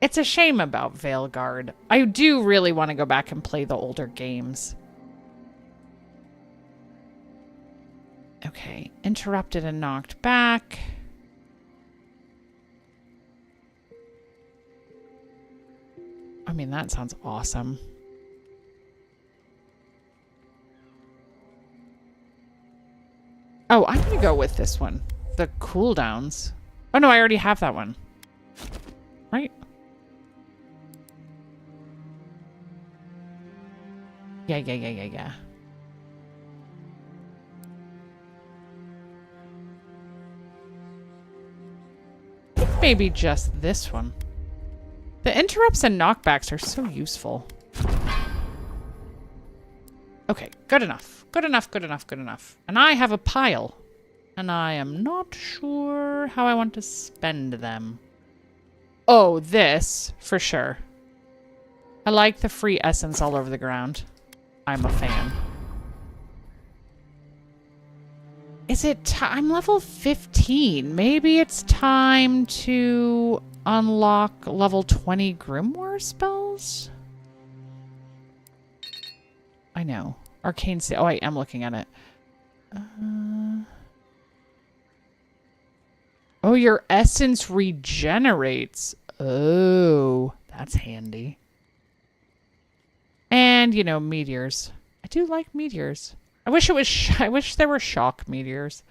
[SPEAKER 1] It's a shame about Veilguard. I do really want to go back and play the older games. Okay, interrupted and knocked back. I mean, that sounds awesome. Oh, I'm gonna go with this one. The cooldowns. Oh no, I already have that one. Right? Yeah. I think maybe just this one. The interrupts and knockbacks are so useful. Okay, good enough. Good enough. And I have a pile. And I am not sure how I want to spend them. Oh, this, for sure. I like the free essence all over the ground. I'm a fan. Is it I'm level 15. Maybe it's time to unlock level 20 Grimoire spells? I know. Arcane... Oh, I am looking at it. Oh, your essence regenerates. Oh, that's handy. And, you know, meteors. I do like meteors. I wish it was... I wish there were shock meteors.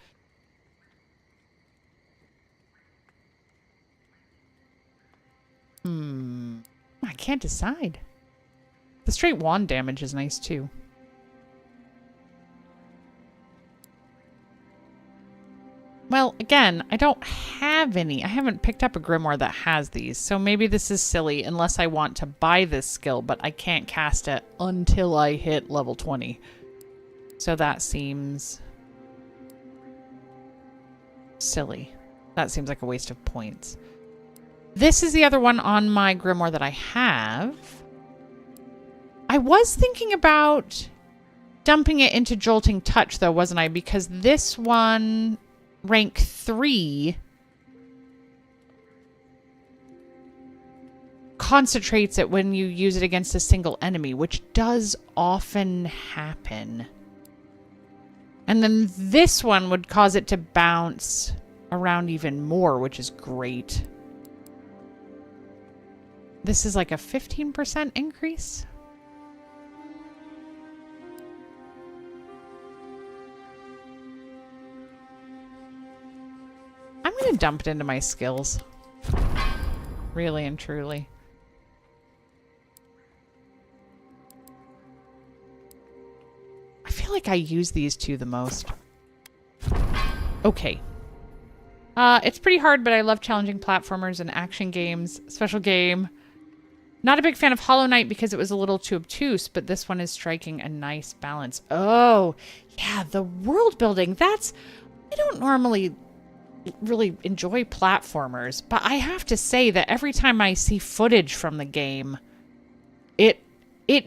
[SPEAKER 1] I can't decide. The straight wand damage is nice, too. Well, again, I don't have any. I haven't picked up a grimoire that has these, so maybe this is silly unless I want to buy this skill, but I can't cast it until I hit level 20. So that seems silly. That seems like a waste of points. This is the other one on my grimoire that I have. I was thinking about dumping it into Jolting Touch, though, wasn't I? Because this one... rank 3 concentrates it when you use it against a single enemy, which does often happen. And then this one would cause it to bounce around even more, which is great. This is like a 15% increase. I'm going to dump it into my skills. Really and truly. I feel like I use these two the most. Okay. It's pretty hard, but I love challenging platformers and action games. Special game. Not a big fan of Hollow Knight because it was a little too obtuse, but this one is striking a nice balance. Oh, yeah, the world building. That's... I don't normally... really enjoy platformers, but I have to say that every time I see footage from the game, it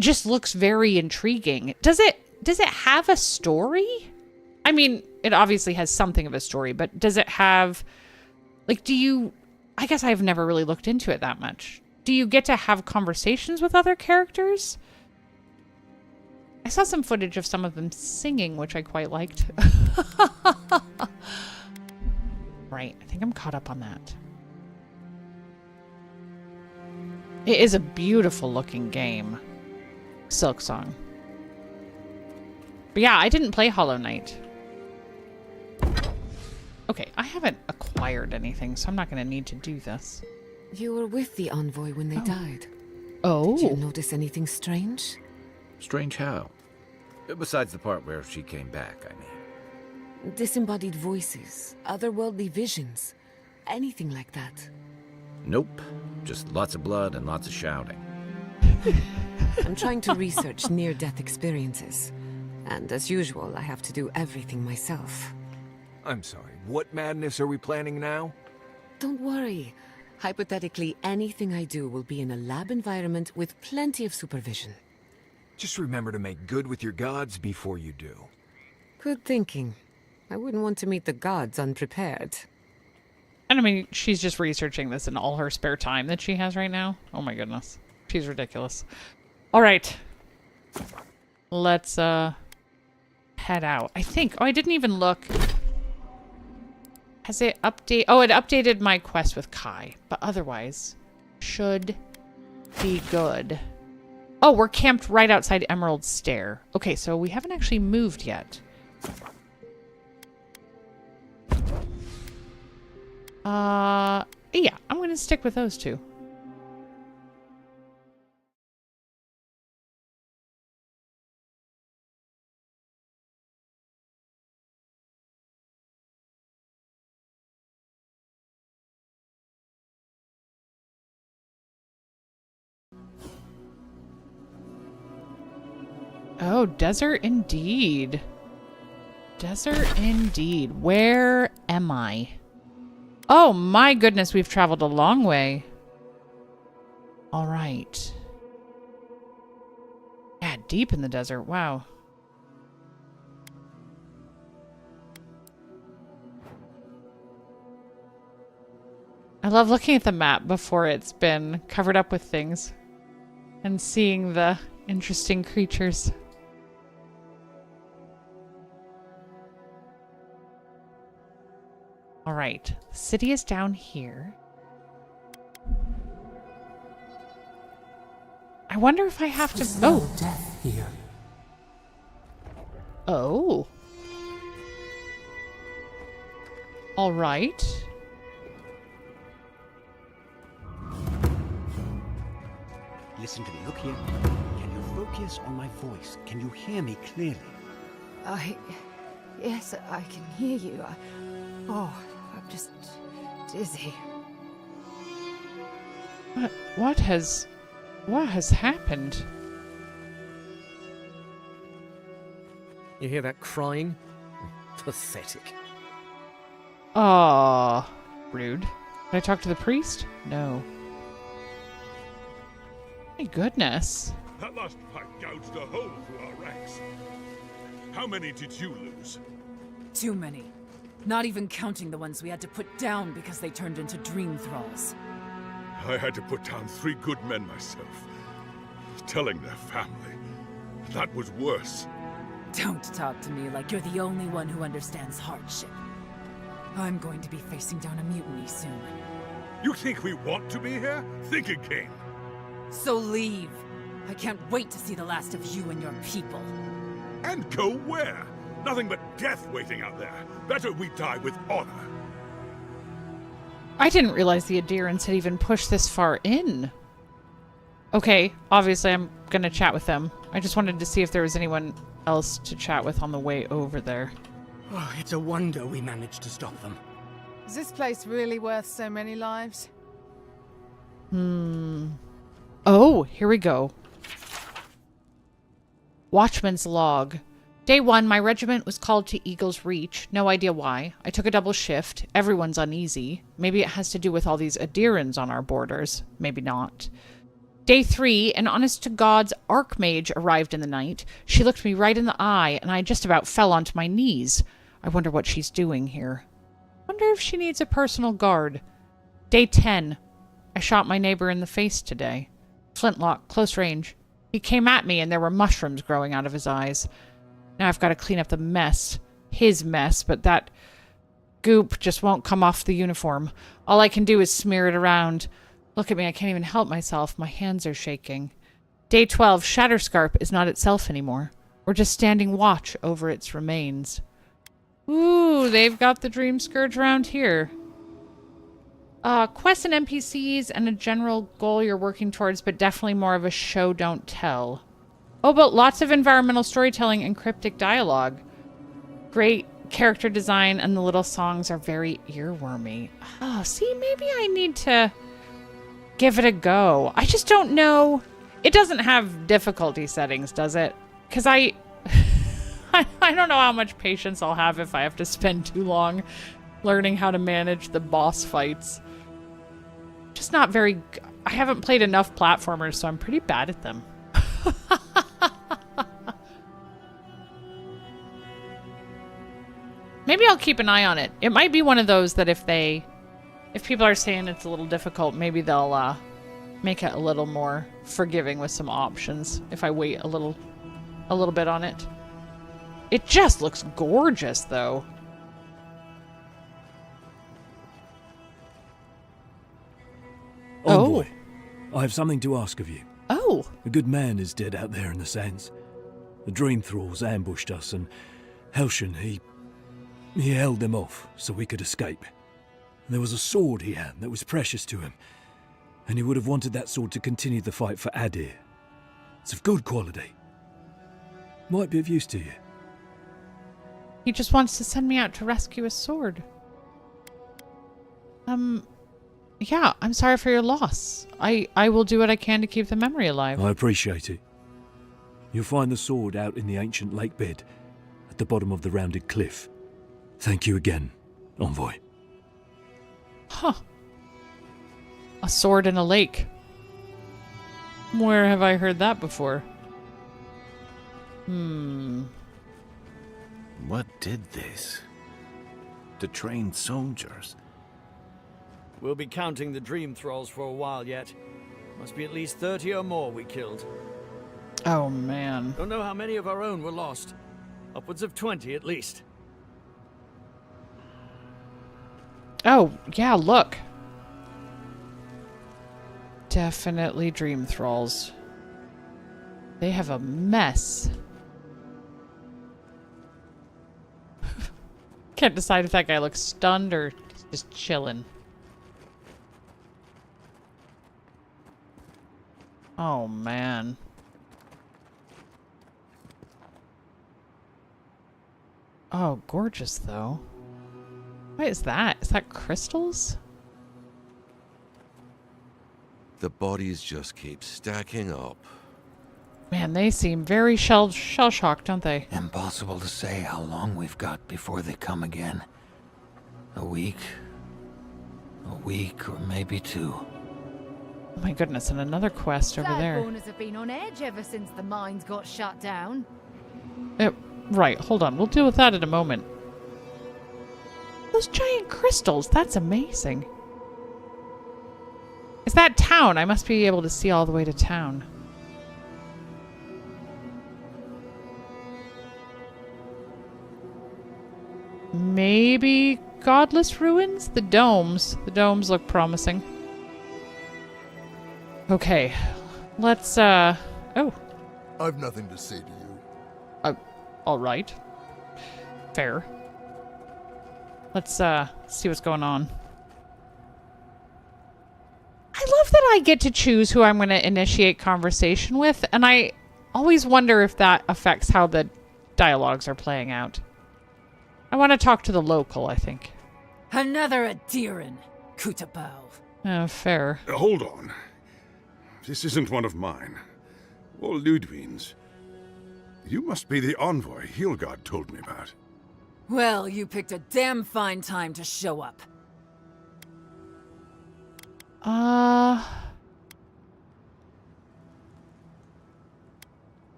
[SPEAKER 1] just looks very intriguing. Does it have a story? I mean, it obviously has something of a story, but does it have, like, I guess I've never really looked into it that much. Do you get to have conversations with other characters? I saw some footage of some of them singing, which I quite liked. Right, I think I'm caught up on that. It is a beautiful looking game. Silksong. But yeah, I didn't play Hollow Knight. Okay, I haven't acquired anything, so I'm not going to need to do this.
[SPEAKER 2] You were with the envoy when they died.
[SPEAKER 1] Oh.
[SPEAKER 2] Did you notice anything strange?
[SPEAKER 3] Strange how? Besides the part where she came back, I mean.
[SPEAKER 2] Disembodied voices, otherworldly visions, anything like that.
[SPEAKER 3] Nope. Just lots of blood and lots of shouting.
[SPEAKER 2] I'm trying to research near-death experiences. And as usual, I have to do everything myself.
[SPEAKER 20] I'm sorry, what madness are we planning now?
[SPEAKER 2] Don't worry. Hypothetically, anything I do will be in a lab environment with plenty of supervision.
[SPEAKER 20] Just remember to make good with your gods before you do.
[SPEAKER 2] Good thinking. I wouldn't want to meet the gods unprepared.
[SPEAKER 1] And I mean, she's just researching this in all her spare time that she has right now. Oh my goodness. She's ridiculous. All right. Let's head out. I think. Oh, I didn't even look. Has it update? Oh, it updated my quest with Kai, but otherwise should be good. Oh, we're camped right outside Emerald Stair. Okay, so we haven't actually moved yet. Yeah, I'm going to stick with those two. Oh, desert indeed. Desert indeed. Where am I? Oh my goodness, we've traveled a long way. All right. Yeah, deep in the desert. Wow. I love looking at the map before it's been covered up with things and seeing the interesting creatures. All right, the city is down here. I wonder if I have to.
[SPEAKER 17] No death here.
[SPEAKER 1] Oh. All right.
[SPEAKER 8] Listen to me. Look here. Can you focus on my voice? Can you hear me clearly?
[SPEAKER 2] Yes, I can hear you. I'm just dizzy.
[SPEAKER 1] What has happened?
[SPEAKER 10] You hear that crying? Pathetic.
[SPEAKER 1] Aw, rude. Did I talk to the priest? No. My goodness.
[SPEAKER 14] That last fight gouged a hole through our ranks. How many did you lose?
[SPEAKER 23] Too many. Not even counting the ones we had to put down because they turned into dream thralls.
[SPEAKER 14] I had to put down 3 good men myself. Telling their family. That was worse.
[SPEAKER 23] Don't talk to me like you're the only one who understands hardship. I'm going to be facing down a mutiny soon.
[SPEAKER 14] You think we want to be here? Think again.
[SPEAKER 23] So leave. I can't wait to see the last of you and your people.
[SPEAKER 14] And go where? Nothing but death waiting out there. Better we die with honor.
[SPEAKER 1] I didn't realize the adherents had even pushed this far in. Okay, obviously I'm gonna chat with them. I just wanted to see if there was anyone else to chat with on the way over there.
[SPEAKER 8] Oh, it's a wonder we managed to stop them.
[SPEAKER 24] Is this place really worth so many lives?
[SPEAKER 1] Oh, here we go. Watchman's log. Day 1, my regiment was called to Eagle's Reach. No idea why. I took a double shift. Everyone's uneasy. Maybe it has to do with all these Adherans on our borders. Maybe not. Day 3, an honest-to-God's archmage arrived in the night. She looked me right in the eye, and I just about fell onto my knees. I wonder what she's doing here. Wonder if she needs a personal guard. Day 10. I shot my neighbor in the face today. Flintlock, close range. He came at me, and there were mushrooms growing out of his eyes. Now I've got to clean up the mess. His mess, but that goop just won't come off the uniform. All I can do is smear it around. Look at me, I can't even help myself. My hands are shaking. Day 12, Shatterscarp is not itself anymore. We're just standing watch over its remains. Ooh, they've got the Dream Scourge around here. Quests and NPCs and a general goal you're working towards, but definitely more of a show don't tell. Oh, but lots of environmental storytelling and cryptic dialogue. Great character design, and the little songs are very earwormy. Oh, see, maybe I need to give it a go. I just don't know. It doesn't have difficulty settings, does it? Because I don't know how much patience I'll have if I have to spend too long learning how to manage the boss fights. Just not very... I haven't played enough platformers, so I'm pretty bad at them. Maybe I'll keep an eye on it. It might be one of those that if people are saying it's a little difficult, maybe they'll make it a little more forgiving with some options if I wait a little bit on it. It just looks gorgeous, though.
[SPEAKER 19] Envoy, I have something to ask of you.
[SPEAKER 1] Oh.
[SPEAKER 19] A good man is dead out there in the sands. The Dream Thralls ambushed us, and Helshin, he held them off so we could escape. There was a sword he had that was precious to him, and he would have wanted that sword to continue the fight for Adir. It's of good quality. Might be of use to you.
[SPEAKER 1] He just wants to send me out to rescue a sword. Yeah, I'm sorry for your loss. I will do what I can to keep the memory alive.
[SPEAKER 19] I appreciate it. You'll find the sword out in the ancient lake bed at the bottom of the rounded cliff. Thank you again, Envoy.
[SPEAKER 1] Huh. A sword in a lake. Where have I heard that before?
[SPEAKER 3] What did this? To train soldiers?
[SPEAKER 7] We'll be counting the Dream Thralls for a while yet. Must be at least 30 or more we killed.
[SPEAKER 1] Oh, man.
[SPEAKER 7] Don't know how many of our own were lost. Upwards of 20 at least.
[SPEAKER 1] Oh, yeah, look. Definitely Dream Thralls. They have a mess. Can't decide if that guy looks stunned or just chilling. Oh, man. Oh, gorgeous, though. What is that? Is that crystals?
[SPEAKER 12] The bodies just keep stacking up.
[SPEAKER 1] Man, they seem very shell-shocked, don't they?
[SPEAKER 17] Impossible to say how long we've got before they come again. A week, or maybe 2.
[SPEAKER 1] Oh my goodness, and another quest over there.
[SPEAKER 18] Owners have been on edge ever since the mines got shut down.
[SPEAKER 1] Right, hold on. We'll deal with that in a moment. Those giant crystals, that's amazing. Is that town? I must be able to see all the way to town. Maybe Godless Ruins? The domes. The domes look promising. Okay. Let's, oh.
[SPEAKER 13] I've nothing to say to you.
[SPEAKER 1] Alright. Fair. Let's, see what's going on. I love that I get to choose who I'm going to initiate conversation with, and I always wonder if that affects how the dialogues are playing out. I want to talk to the local, I think.
[SPEAKER 23] Another Adiran, Kutabao.
[SPEAKER 1] Oh, fair.
[SPEAKER 14] Hold on. This isn't one of mine. Or Ludwig's. You must be the envoy Hilgard told me about.
[SPEAKER 23] Well, you picked a damn fine time to show up.
[SPEAKER 1] Yeah,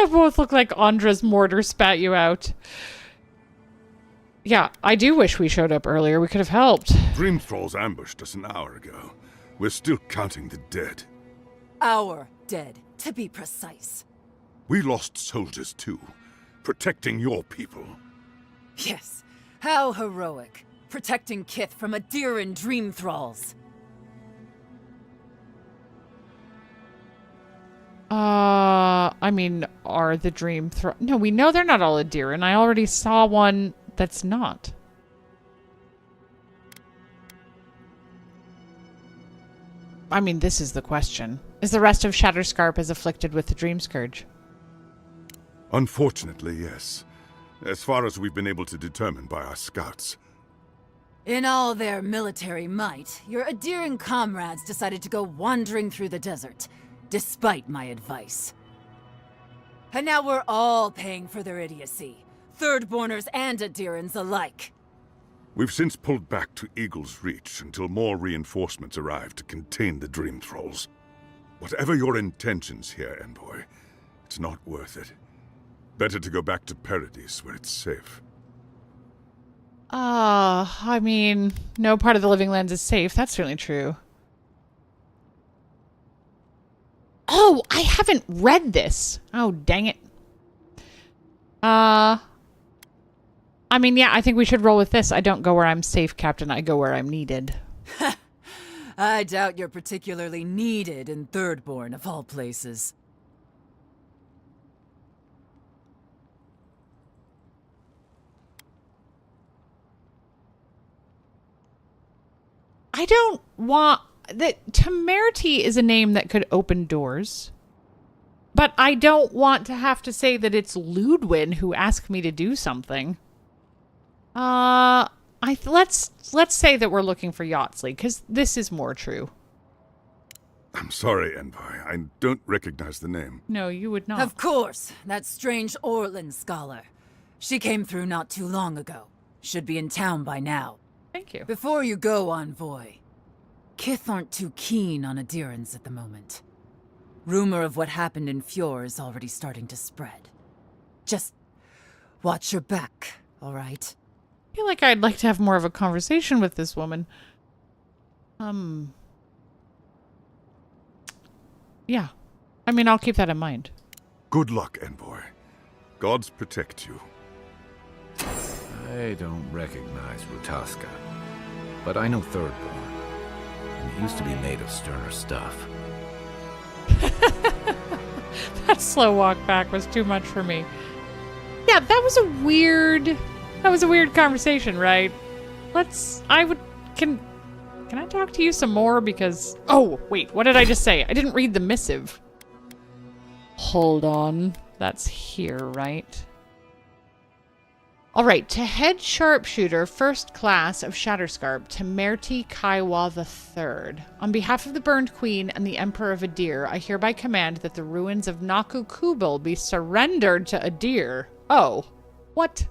[SPEAKER 1] both look like Andra's mortar spat you out. Yeah, I do wish we showed up earlier. We could have helped.
[SPEAKER 14] Dream Thralls ambushed us an hour ago. We're still counting the dead.
[SPEAKER 23] Our dead, to be precise.
[SPEAKER 14] We lost soldiers too, protecting your people.
[SPEAKER 23] Yes, how heroic. Protecting Kith from Adiran Dream Thralls.
[SPEAKER 1] I mean, are the Dream Thralls... No, we know they're not all Adiran. I already saw one that's not. I mean, this is the question. Is the rest of Shatterscarp as afflicted with the Dream Scourge?
[SPEAKER 14] Unfortunately, yes. As far as we've been able to determine by our scouts.
[SPEAKER 23] In all their military might, your Adirian comrades decided to go wandering through the desert, despite my advice. And now we're all paying for their idiocy. Thirdborners and Adirans alike.
[SPEAKER 14] We've since pulled back to Eagle's Reach until more reinforcements arrive to contain the Dream Thralls. Whatever your intentions here, Envoy, it's not worth it. Better to go back to Paradise where it's safe.
[SPEAKER 1] I mean, no part of the Living Lands is safe. That's certainly true. Oh, I haven't read this. Oh, dang it. I mean, yeah, I think we should roll with this. I don't go where I'm safe, Captain. I go where I'm needed.
[SPEAKER 23] I doubt you're particularly needed in Thirdborn, of all places.
[SPEAKER 1] I don't want... Temerity is a name that could open doors. But I don't want to have to say that it's Ludwin who asked me to do something. Let's say that we're looking for Yachtley, because this is more true.
[SPEAKER 14] I'm sorry, Envoy. I don't recognize the name.
[SPEAKER 1] No, you would not.
[SPEAKER 23] Of course, that strange Orlin scholar. She came through not too long ago. Should be in town by now.
[SPEAKER 1] Thank you.
[SPEAKER 23] Before you go, Envoy, Kith aren't too keen on Adirans at the moment. Rumor of what happened in Fjord is already starting to spread. Just watch your back, all right?
[SPEAKER 1] I feel like I'd like to have more of a conversation with this woman. Yeah. I mean, I'll keep that in mind.
[SPEAKER 14] Good luck, Envoy. Gods protect you.
[SPEAKER 3] I don't recognize Rutaska, but I know Thirdborn. And it used to be made of sterner stuff.
[SPEAKER 1] That slow walk back was too much for me. Yeah, that was a weird conversation, right? Can I talk to you some more? Because, oh, wait, what did I just say? I didn't read the missive. Hold on. That's here, right? All right, to head sharpshooter, first class of Shatterscarp, Temerity Kaiwa III. On behalf of the Burned Queen and the Emperor of Adir, I hereby command that the ruins of Naku Kubal be surrendered to Adir. Oh, what?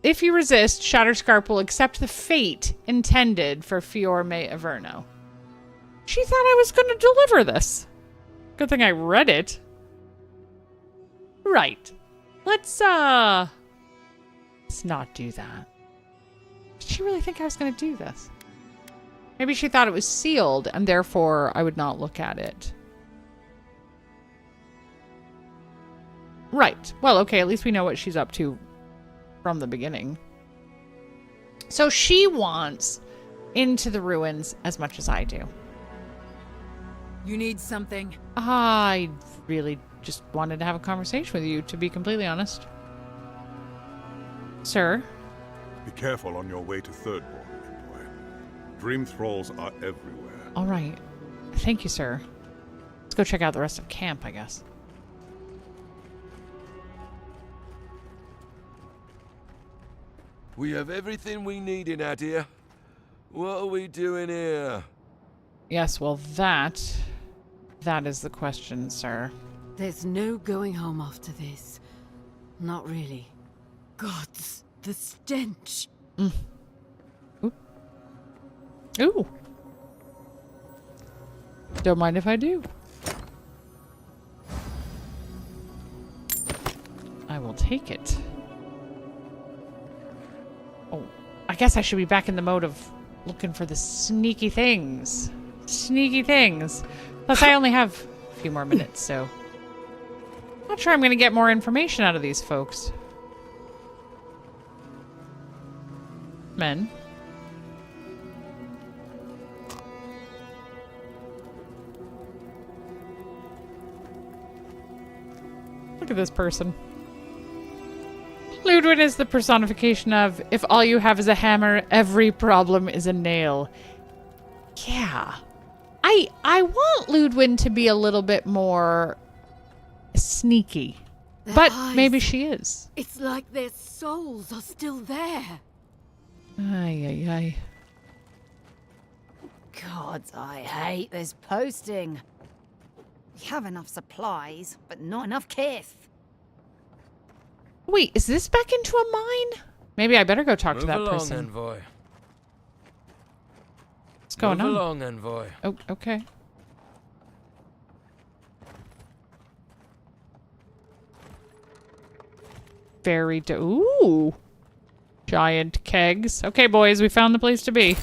[SPEAKER 1] If you resist, Shatterscarp will accept the fate intended for Fiorme Averno. She thought I was going to deliver this. Good thing I read it. Right. Let's not do that. Did she really think I was going to do this? Maybe she thought it was sealed, and therefore I would not look at it. Right. Well, okay, at least we know what she's up to from the beginning. So she wants into the ruins as much as I do.
[SPEAKER 23] You need something?
[SPEAKER 1] I really just wanted to have a conversation with you, to be completely honest. Sir?
[SPEAKER 14] Be careful on your way to Thirdborn, Envoy. Dream Thralls are everywhere.
[SPEAKER 1] All right. Thank you, sir. Let's go check out the rest of camp, I guess.
[SPEAKER 12] We have everything we need in Adir. What are we doing here?
[SPEAKER 1] Yes, well, that is the question, sir.
[SPEAKER 2] There's no going home after this. Not really. Gods, the stench.
[SPEAKER 1] Ooh. Ooh. Don't mind if I do. I will take it. Oh, I guess I should be back in the mode of looking for the sneaky things. Sneaky things. Plus, I only have a few more minutes, so... Not sure I'm going to get more information out of these folks. Men. Look at this person. Ludwin is the personification of, if all you have is a hammer, every problem is a nail. Yeah. I want Ludwin to be a little bit more sneaky.
[SPEAKER 5] Their
[SPEAKER 1] But
[SPEAKER 5] eyes,
[SPEAKER 1] maybe she is.
[SPEAKER 5] It's like their souls are still there.
[SPEAKER 1] Ay, ay, ay.
[SPEAKER 18] God, I hate this posting. We have enough supplies, but not enough kith.
[SPEAKER 1] Wait, is this back into a mine? Maybe I better go talk to that
[SPEAKER 12] Move along,
[SPEAKER 1] person.
[SPEAKER 12] envoy.
[SPEAKER 1] What's going
[SPEAKER 12] Move
[SPEAKER 1] on?
[SPEAKER 12] along, envoy.
[SPEAKER 1] Oh, okay. Ooh. Giant kegs. Okay, boys, we found the place to be.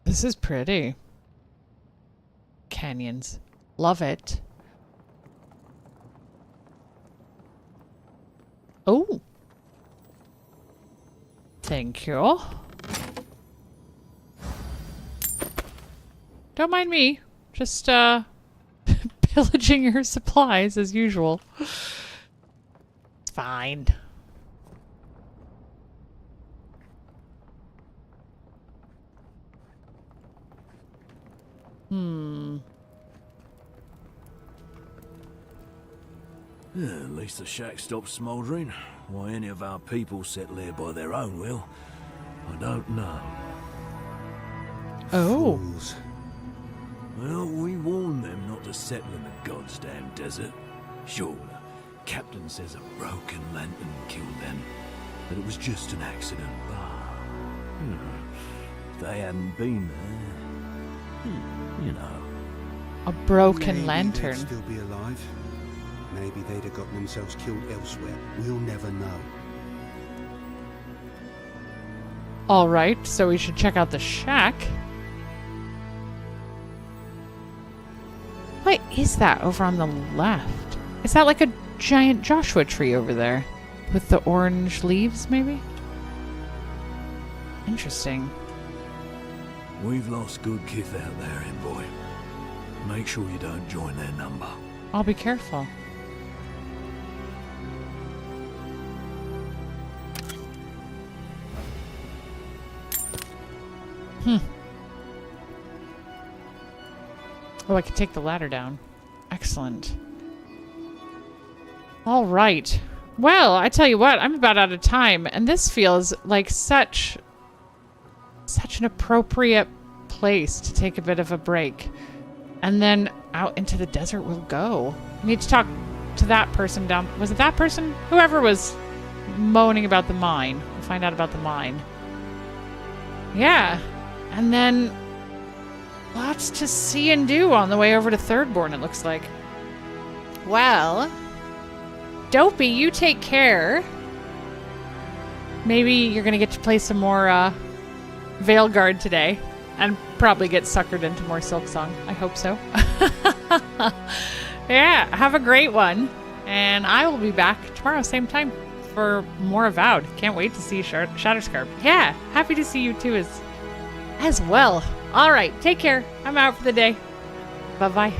[SPEAKER 1] This is pretty. Canyons. Love it. Oh. Thank you. Don't mind me. Just, pillaging your supplies as usual. It's fine.
[SPEAKER 19] Yeah, at least the shack stopped smouldering. Why any of our people settle here by their own will, I don't know.
[SPEAKER 1] Oh.
[SPEAKER 19] Fools. Well, we warned them not to settle in the goddamn desert. Sure, the captain says a broken lantern killed them, but it was just an accident. If they hadn't been there, you know.
[SPEAKER 1] A broken
[SPEAKER 8] Maybe
[SPEAKER 1] lantern.
[SPEAKER 8] they'd still be alive. Maybe they'd have gotten themselves killed elsewhere. We'll never know.
[SPEAKER 1] All right, so we should check out the shack. What is that over on the left? Is that like a giant Joshua tree over there? With the orange leaves, maybe? Interesting.
[SPEAKER 19] We've lost good kith out there, envoy. Make sure you don't join their number.
[SPEAKER 1] I'll be careful. Oh, I can take the ladder down. Excellent. All right. Well, I tell you what, I'm about out of time, and this feels like such an appropriate place to take a bit of a break. And then out into the desert we'll go. I need to talk to that person down. Was it that person? Whoever was moaning about the mine. We'll find out about the mine. Yeah. And then lots to see and do on the way over to Thirdborn, it looks like. Well, Dopey, you take care. Maybe you're going to get to play some more Veilguard today. And probably get suckered into more Silksong. I hope so. Yeah, have a great one. And I will be back tomorrow, same time, for more Avowed. Can't wait to see Shatterscarp. Yeah, happy to see you too as well. All right, take care. I'm out for the day. Bye-bye.